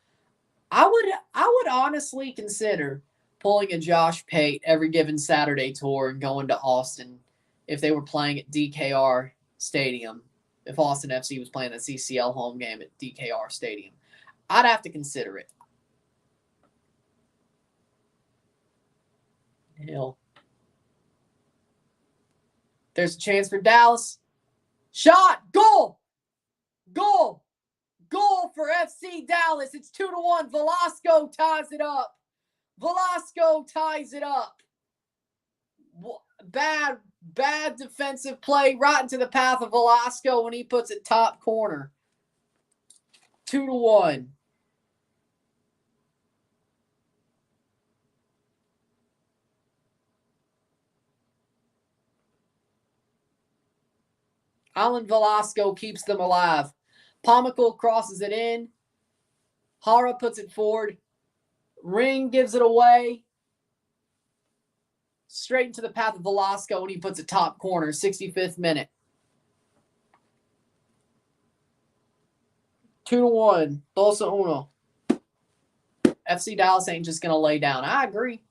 I would honestly consider pulling a Josh Pate every given Saturday tour and going to Austin if they were playing at DKR Stadium. If Austin FC was playing a CCL home game at DKR Stadium, I'd have to consider it. Hell. There's a chance for Dallas. Shot! Goal! Goal! Goal for FC Dallas. It's 2-1. Velasco ties it up. Velasco ties it up. Bad defensive play right into the path of Velasco when he puts it top corner. 2-1. Alan Velasco keeps them alive. Pomical crosses it in. Hara puts it forward. Ring gives it away. Straight into the path of Velasco, and he puts it top corner, 65th minute. 2-1. 2-1. FC Dallas ain't just going to lay down. I agree.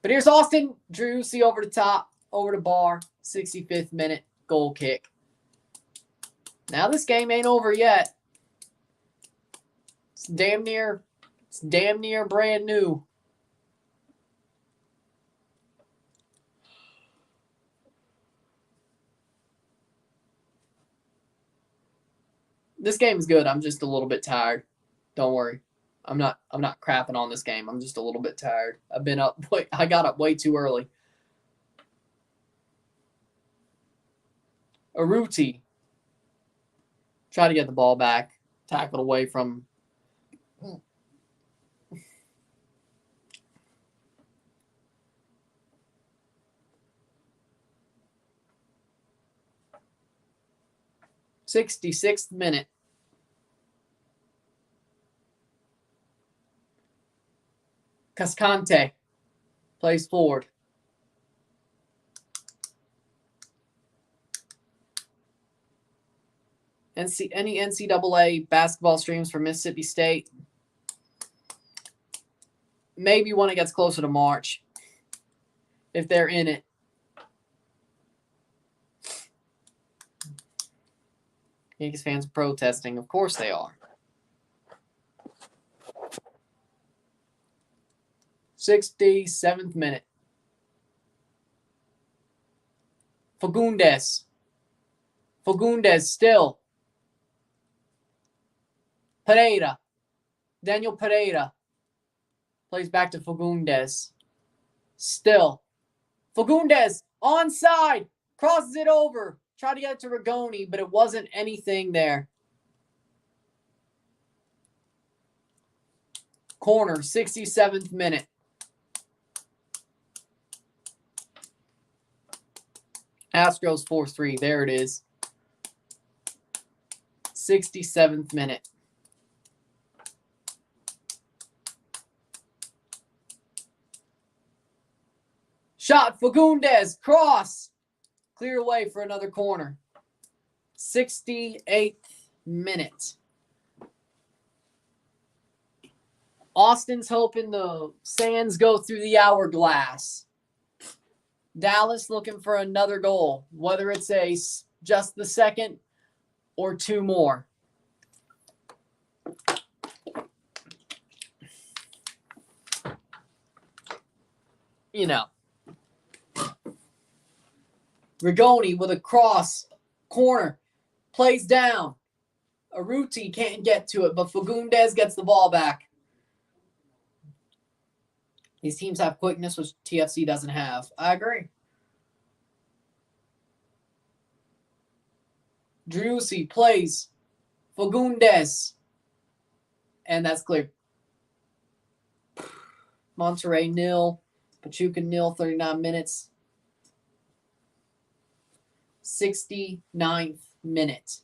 But here's Austin. Driussi over the top, over the bar, 65th minute, goal kick. Now this game ain't over yet. It's damn near brand new. This game's good. I'm just a little bit tired. Don't worry. I'm not crapping on this game. I'm just a little bit tired. I got up way too early. Aruti. Try to get the ball back. Tackled away from. '66th minute. Cascante plays forward. Any NCAA basketball streams for Mississippi State? Maybe when it gets closer to March, if they're in it. Yankees fans are protesting. Of course they are. 67th minute. Fagundes still. Pereira. Daniel Pereira. Plays back to Fagundes. Still. Fagundes onside. Crosses it over. Tried to get it to Rigoni, but it wasn't anything there. Corner, 67th minute. Astros 4-3. There it is. 67th minute. Shot, Fagundes, cross. Clear away for another corner. 68th minute. Austin's hoping the sands go through the hourglass. Dallas looking for another goal, whether it's just the second or two more. You know. Rigoni with a cross, corner, plays down. Aruti can't get to it, but Fagundes gets the ball back. These teams have quickness, which TFC doesn't have. I agree. Driussi plays Fagundes. And that's clear. Monterrey 0. Pachuca 0, 39 minutes. 69th minute.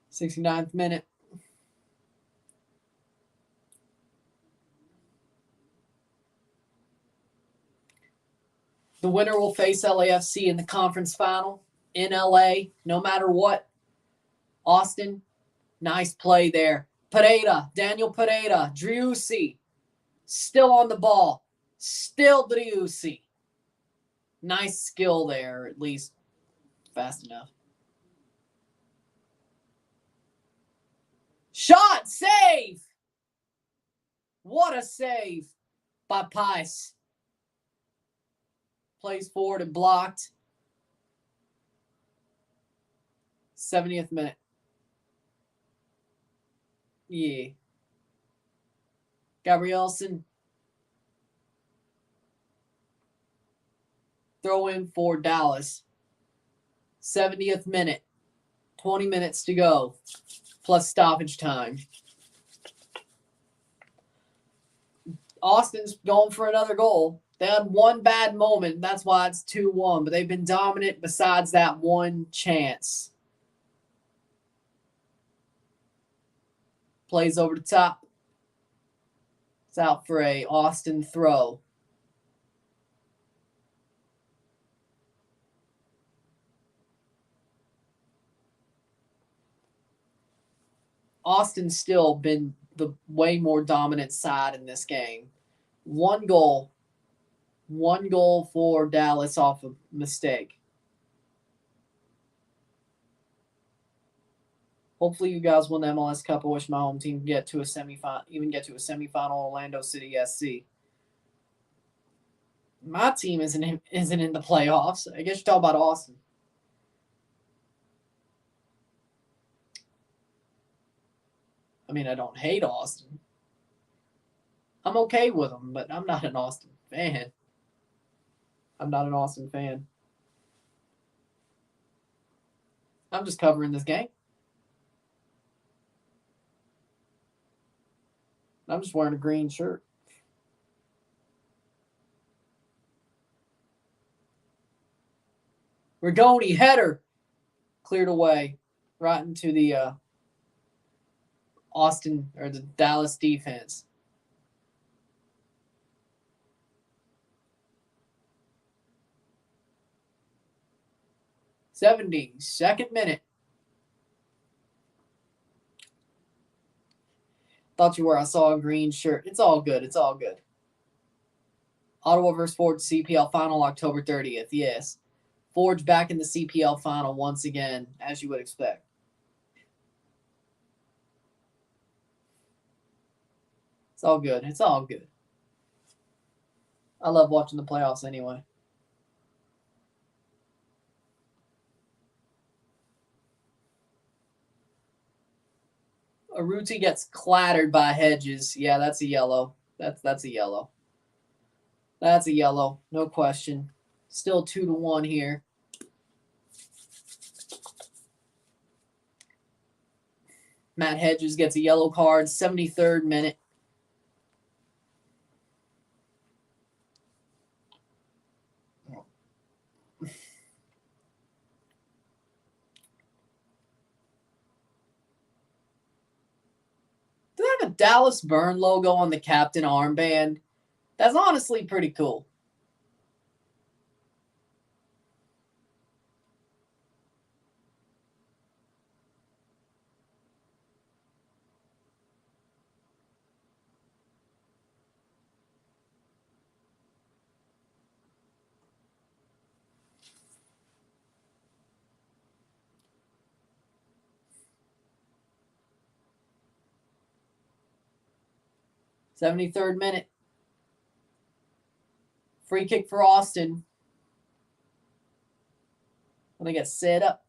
'69th minute. The winner will face LAFC in the conference final in LA, no matter what. Austin, nice play there. Pereira, Daniel Pereira, Driussi, still on the ball. Still Driussi. Nice skill there, at least fast enough. Shot, save! What a save by Pice. Plays forward and blocked. 70th minute. Yeah. Gabrielson throw in for Dallas. 70th minute. 20 minutes to go. Plus stoppage time. Austin's going for another goal. They had one bad moment, and that's why it's 2-1. But they've been dominant besides that one chance. Plays over the top. It's out for a Austin throw. Austin's still been the way more dominant side in this game. One goal for Dallas off a mistake. Hopefully you guys win the MLS Cup. I wish my home team get to a semifinal. Orlando City SC. My team isn't in the playoffs. I guess you're talking about Austin. I mean, I don't hate Austin. I'm okay with them, but I'm not an Austin fan. I'm not an Austin fan. I'm just covering this game. I'm just wearing a green shirt. Rigoni header cleared away right into the Austin or the Dallas defense. '72nd minute. Thought you were. I saw a green shirt. It's all good. It's all good. Ottawa versus Forge CPL final October 30th. Yes. Forge back in the CPL final once again, as you would expect. It's all good. It's all good. I love watching the playoffs anyway. Aruti gets clattered by Hedges. Yeah, that's a yellow. That's a yellow. That's a yellow. No question. Still 2-1 here. Matt Hedges gets a yellow card. 73rd minute. Do they have a Dallas Burn logo on the captain armband? That's honestly pretty cool. '73rd minute. Free kick for Austin. When they get set up.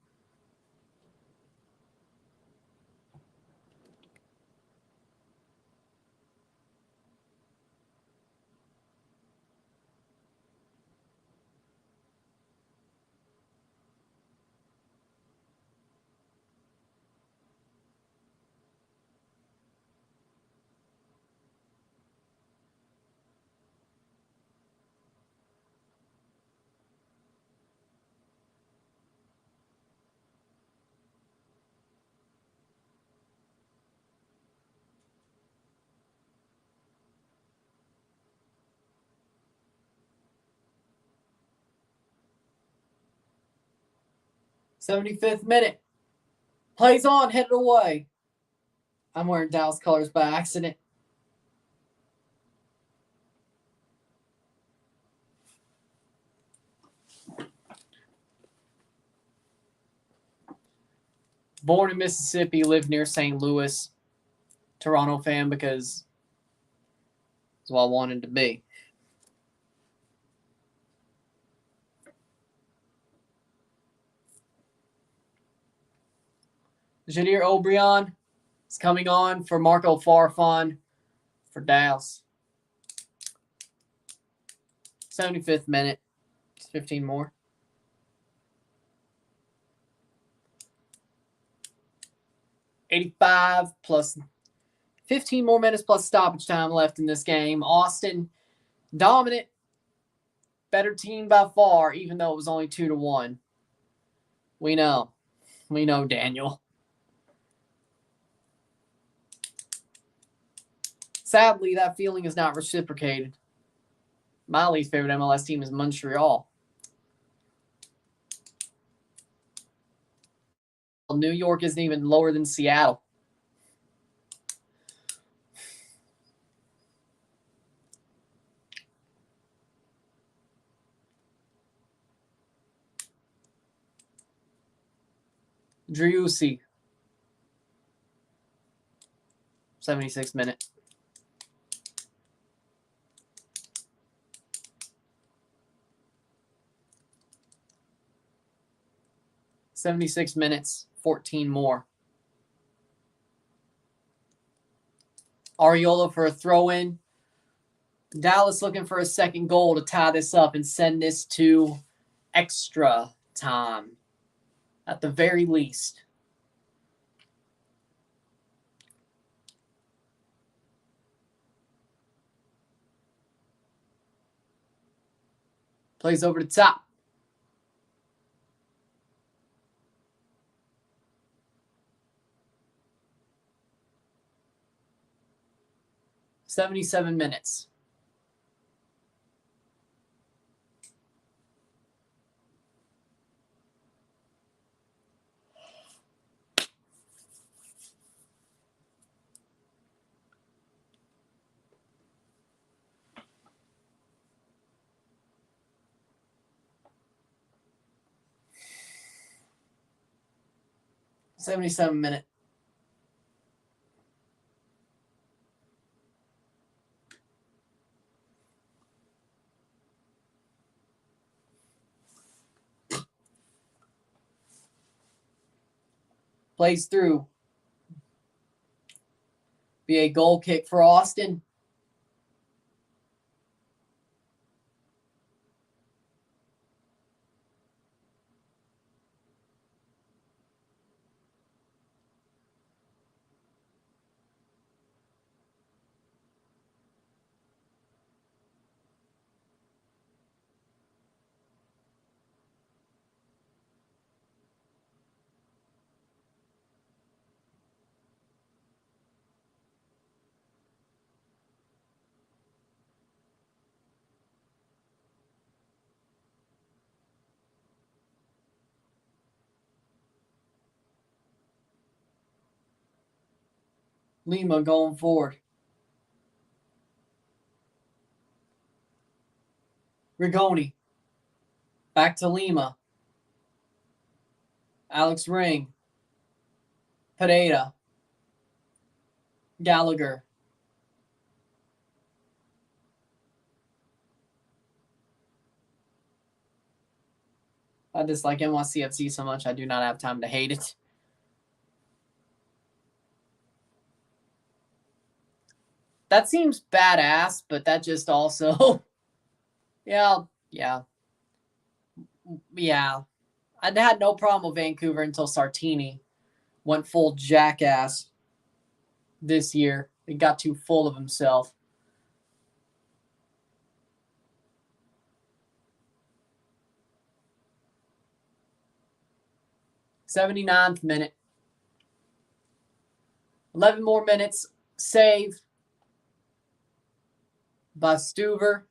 '75th minute. Plays on, headed away. I'm wearing Dallas colors by accident. Born in Mississippi, lived near St. Louis. Toronto fan because that's what I wanted to be. Jadir O'Brien is coming on for Marco Farfan for Dallas. 75th minute. 15 more. $85 plus 15 more minutes plus stoppage time left in this game. Austin, dominant. Better team by far, even though it was only 2-1. We know. We know, Daniel. Sadly, that feeling is not reciprocated. My least favorite MLS team is Montreal. New York isn't even lower than Seattle. Driussi. 76 minute. $76 minutes, 14 more. Arriola for a throw-in. Dallas looking for a second goal to tie this up and send this to extra time, at the very least. Plays over the top. $77 minutes. $77 minute. Plays through. Be a goal kick for Austin. Lima going forward. Rigoni. Back to Lima. Alex Ring. Pereira. Gallagher. I dislike NYCFC so much I do not have time to hate it. That seems badass, but that just also... yeah. I had no problem with Vancouver until Sartini went full jackass this year. He got too full of himself. '79th minute. 11 more minutes. Save by Stuver.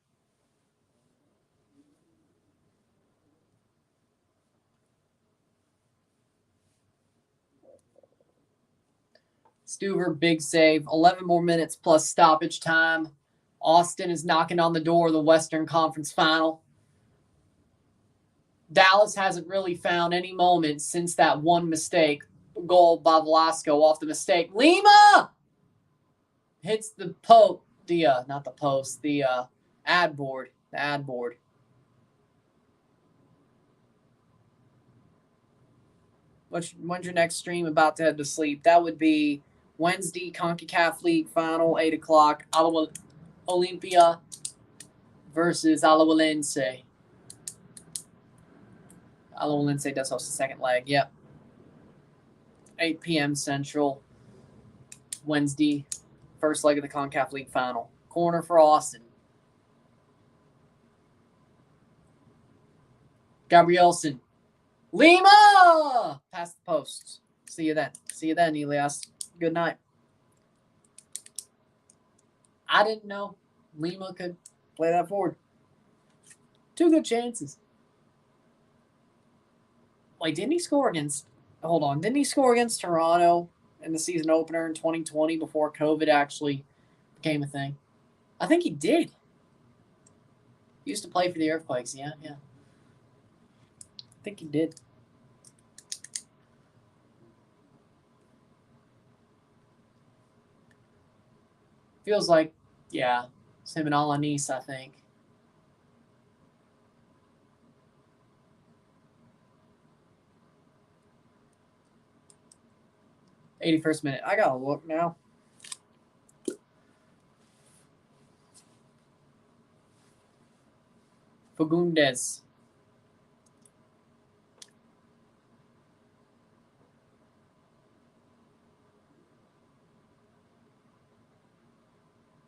Stuver, big save. 11 more minutes plus stoppage time. Austin is knocking on the door of the Western Conference Final. Dallas hasn't really found any moments since that one mistake. Goal by Velasco off the mistake. Lima hits the ad board. The ad board. When's your next stream about to head to sleep? That would be Wednesday, CONCACAF League Final, 8 o'clock. Olympia versus Alajuelense. Aloha Lindsay does host the second leg. Yep. 8 p.m. Central. Wednesday. First leg of the CONCACAF League Final. Corner for Austin. Gabrielson. Lima! Past the post. See you then. See you then, Elias. Good night. I didn't know Lima could play that forward. 2 good chances. Wait, didn't he score against... Hold on. Didn't he score against Toronto in the season opener in 2020 before COVID actually became a thing? I think he did. He used to play for the Earthquakes. Yeah. I think he did. Feels like, yeah, it's him and Alanis, I think. '81st minute. I gotta look now. Fagundes.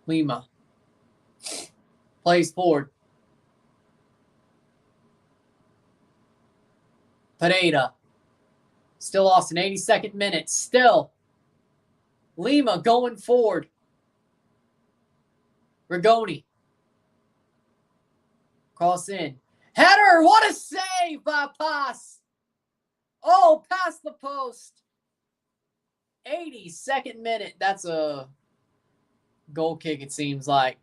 Lima. Plays forward. Pereira. Still Austin. 82nd minute. Still. Lima going forward. Rigoni. Cross in. Header! What a save by Pass! Oh, past the post. 82nd minute. That's a goal kick, it seems like.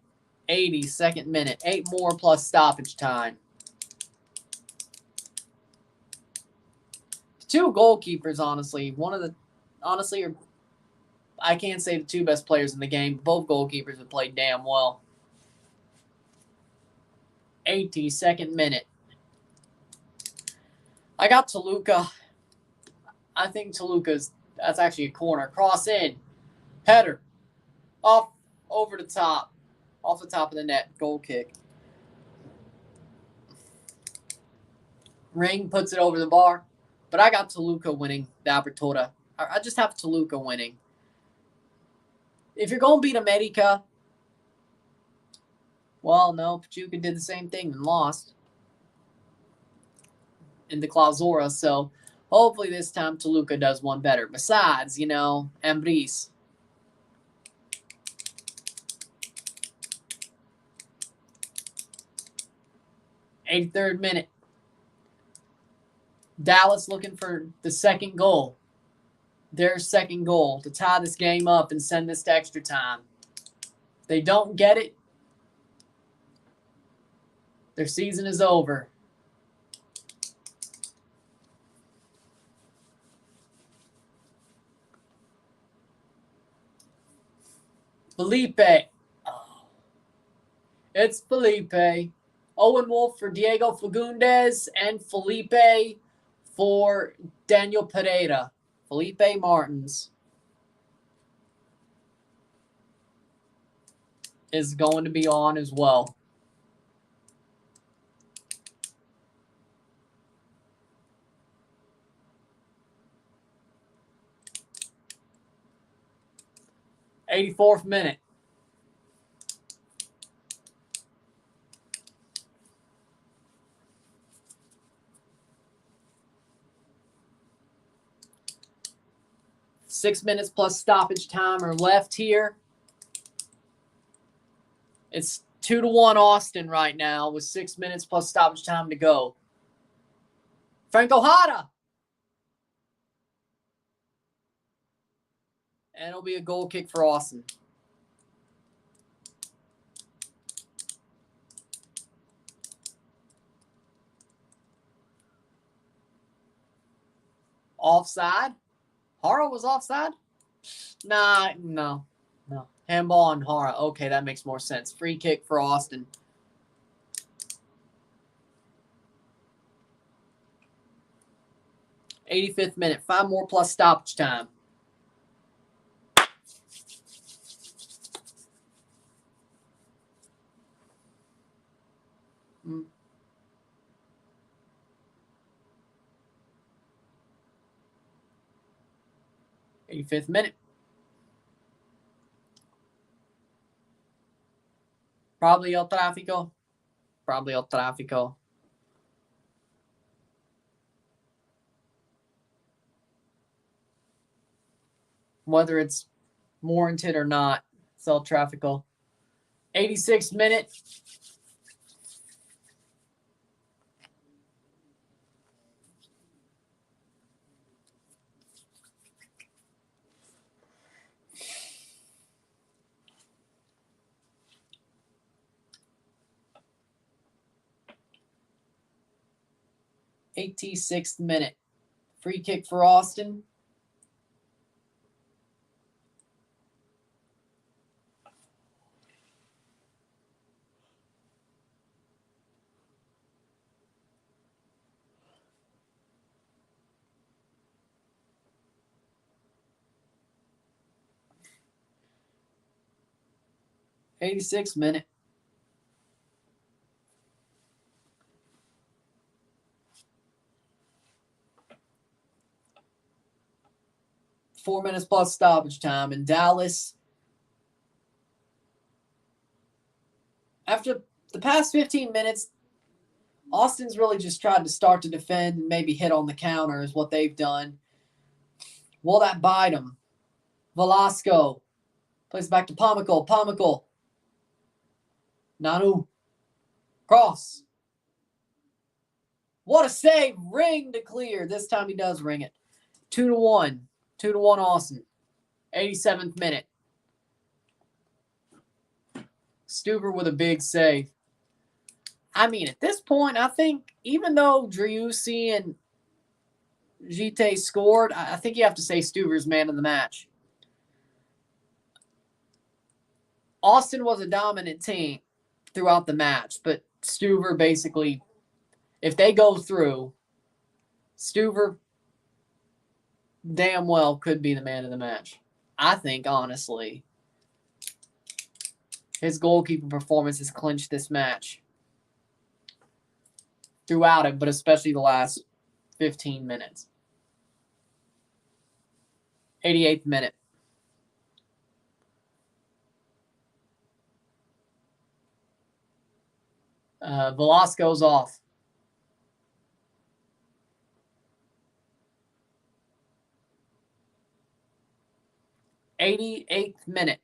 82nd minute. 8 more plus stoppage time. 2 goalkeepers, honestly. I can't say the 2 best players in the game. Both goalkeepers have played damn well. 82nd minute. I got Toluca. I think that's actually a corner. Cross in. Header. Off over the top. Off the top of the net. Goal kick. Ring puts it over the bar. But I got Toluca winning the Apertura. I just have Toluca winning. If you're going to beat America, well, no, Pachuca did the same thing and lost in the Clausura. So hopefully this time Toluca does one better. Besides, Ambriz. '83rd minute. Dallas looking for the second goal. Their second goal to tie this game up and send this to extra time. If they don't get it, their season is over. Felipe. Oh. It's Felipe. Owen Wolff for Diego Fagundes and Felipe for Daniel Pereira. Felipe Martins is going to be on as well. '84th minute. Six minutes plus stoppage time are left here. It's 2-1 Austin right now with 6 minutes plus stoppage time to go. Franco Jara. And it'll be a goal kick for Austin. Offside? Hara was offside? No. Handball on Hara. Okay, that makes more sense. Free kick for Austin. '85th minute. 5 more plus stoppage time. 85th minute. Probably el tráfico. Probably el tráfico. Whether it's warranted or not, it's el tráfico. 86th minute. '86th minute. Free kick for Austin. '86th minute. Four minutes plus stoppage time. And Dallas, after the past 15 minutes, Austin's really just tried to start to defend and maybe hit on the counter is what they've done. Will that bite them? Velasco plays back to Pomical. Pomical. Nanu. Cross. What a save. Ring to clear. This time he does ring it. 2-1. 2-1 Austin. 87th minute. Stuber with a big save. I mean, at this point, I think even though Driussi and Gite scored, I think you have to say Stuber's man of the match. Austin was a dominant team throughout the match, but Stuber basically, if they go through, Stuber damn well could be the man of the match. I think, honestly, his goalkeeping performance has clinched this match throughout it, but especially the last 15 minutes. 88th minute. Velasco's off. '88th minute.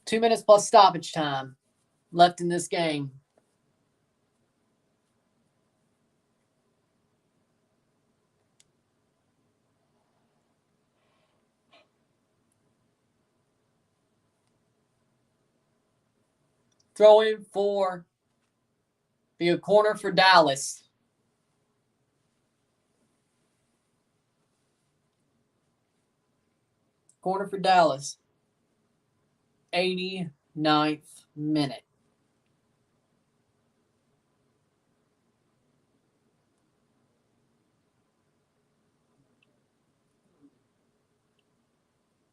Two minutes plus stoppage time left in this game. Throw in for be a corner for Dallas. Corner for Dallas. 89th minute.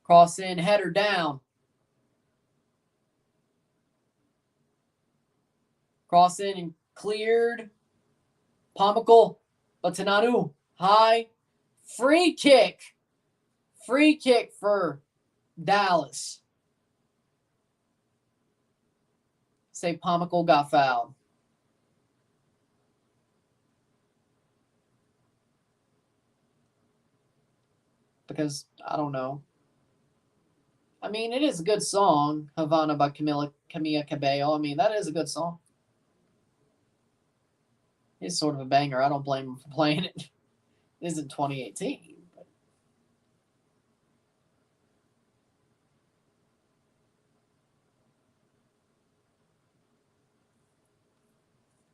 Cross in, header down. Cross in and cleared. Pomical, Batananu, high. Free kick. Free kick for Dallas. Say Pomical got fouled. Because, I don't know. I mean, it is a good song, Havana by Camila Cabello. I mean, that is a good song. It's sort of a banger. I don't blame him for playing it. It isn't 2018. But.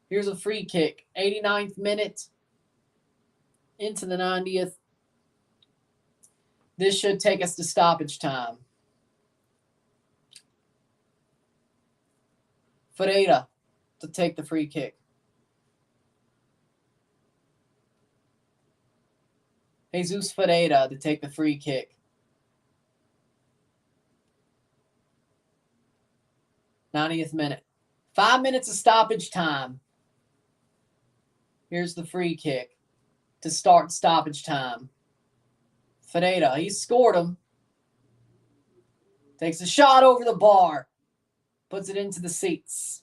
Here's a free kick. 89th minute into the 90th. This should take us to stoppage time. Ferreira to take the free kick. Jesus Ferreira to take the free kick. 90th minute. 5 minutes of stoppage time. Here's the free kick to start stoppage time. Fadeda, he scored him. Takes a shot over the bar. Puts it into the seats.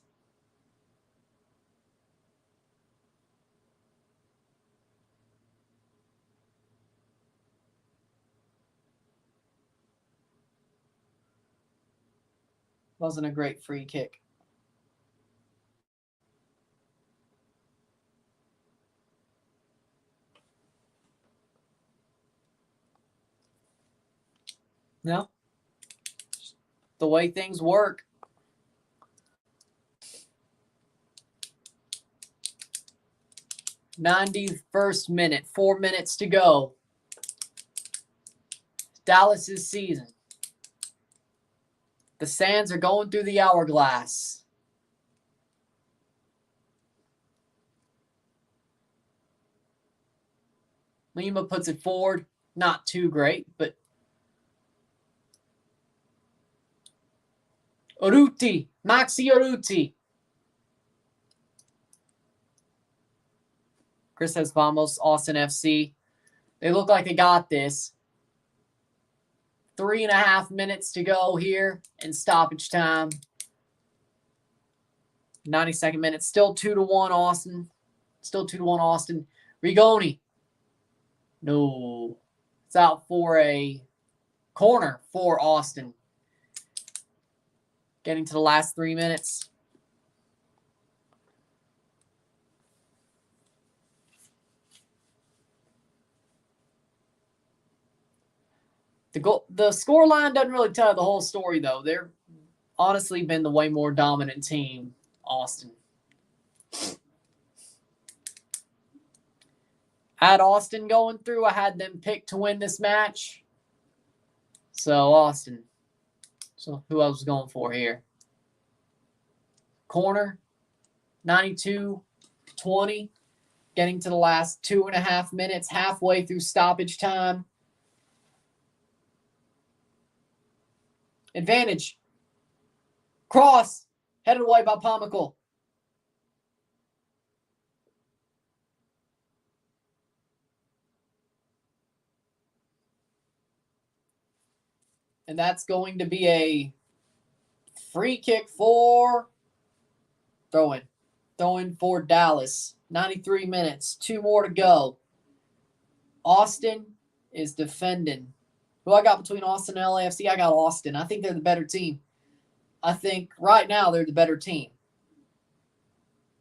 Wasn't a great free kick. No. The way things work. '91st minute. 4 minutes to go. Dallas's season. The Sands are going through the hourglass. Lima puts it forward. Not too great, but Urruti. Maxi Urruti. Chris says, vamos, Austin FC. They look like they got this. 3.5 minutes to go here in stoppage time. 92nd minute. Still 2-1 Austin. Still 2-1 Austin. Rigoni. No. It's out for a corner for Austin. Getting to the last 3 minutes. The score line doesn't really tell the whole story, though. They're honestly been the way more dominant team, Austin. I had Austin going through. I had them picked to win this match. So, Austin. So, who else was going for here? Corner. 92-20. Getting to the last 2.5 minutes. Halfway through stoppage time. Advantage. Cross. Headed away by Pomical. And that's going to be a free kick for throw-in. Throw-in for Dallas. 93 minutes. 2 more to go. Austin is defending. Who I got between Austin and LAFC? I got Austin. I think they're the better team. I think right now they're the better team.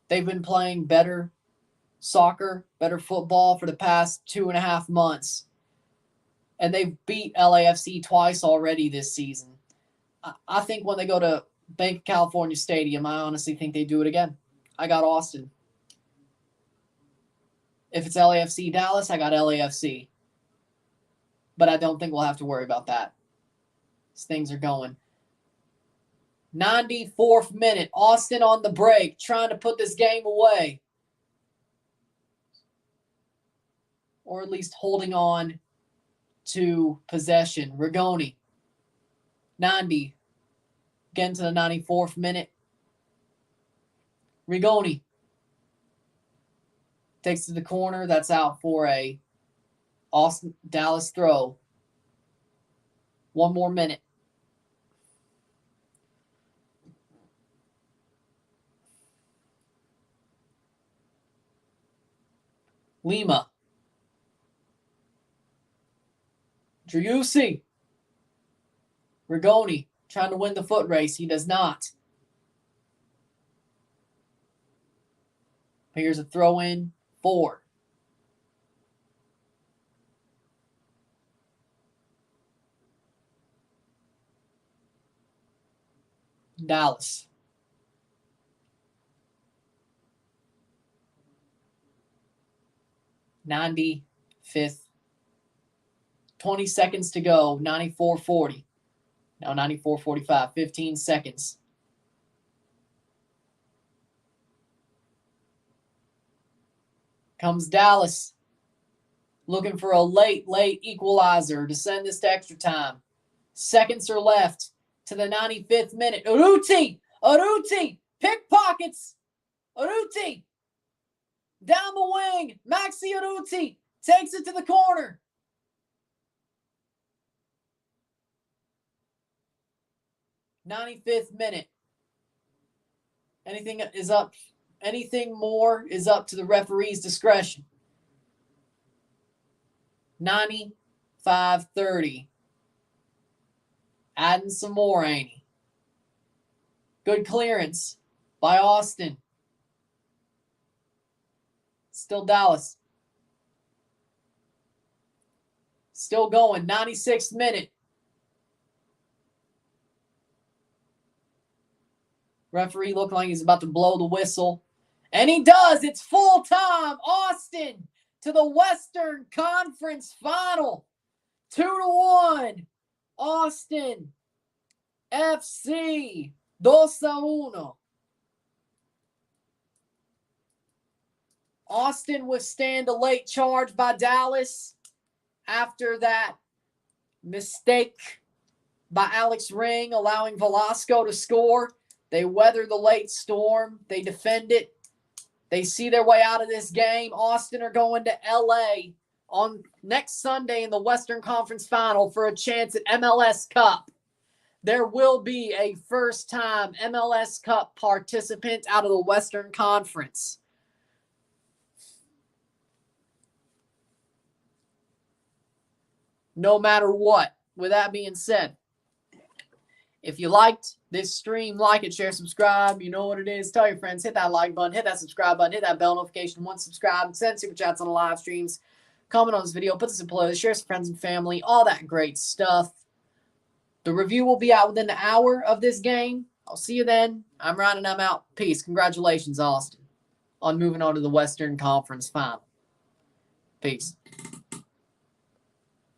They've been playing better soccer, better football for the past 2.5 months. And they've beat LAFC twice already this season. I think when they go to Bank of California Stadium, I honestly think they do it again. I got Austin. If it's LAFC Dallas, I got LAFC. But I don't think we'll have to worry about that. As things are going. 94th minute. Austin on the break, trying to put this game away. Or at least holding on to possession. Rigoni. 90. Getting to the 94th minute. Rigoni. Takes to the corner. That's out for a Austin Dallas throw. 1 more minute. Lima. Driussi. Rigoni trying to win the foot race. He does not. Here's a throw in for Dallas. '95th. 20 seconds to go. 94-40. Now 94-45. 15 seconds. Comes Dallas. Looking for a late equalizer to send this to extra time. Seconds are left to the 95th minute. Urruti Aruti pickpockets. Aruti down the wing. Maxi Aruti takes it to the corner. '95th minute. Anything more is up to the referee's discretion. 95-30. Adding some more, ain't he? Good clearance by Austin. Still Dallas. Still going. 96th minute. Referee looked like he's about to blow the whistle. And he does. It's full time. Austin to the Western Conference Final. 2-1. Austin FC. 2-1. Austin withstand a late charge by Dallas after that mistake by Alex Ring, allowing Velasco to score. They weather the late storm. They defend it. They see their way out of this game. Austin are going to LA on next Sunday in the Western Conference Final for a chance at MLS Cup. There will be a first-time MLS Cup participant out of the Western Conference. No matter what. With that being said, if you liked this stream, like it, share, subscribe. You know what it is. Tell your friends. Hit that like button. Hit that subscribe button. Hit that bell notification. Once subscribed, send super chats on the live streams. Comment on this video. Put this in playlist. Share with friends and family. All that great stuff. The review will be out within an hour of this game. I'll see you then. I'm Ryan and I'm out. Peace. Congratulations, Austin, on moving on to the Western Conference Final. Peace.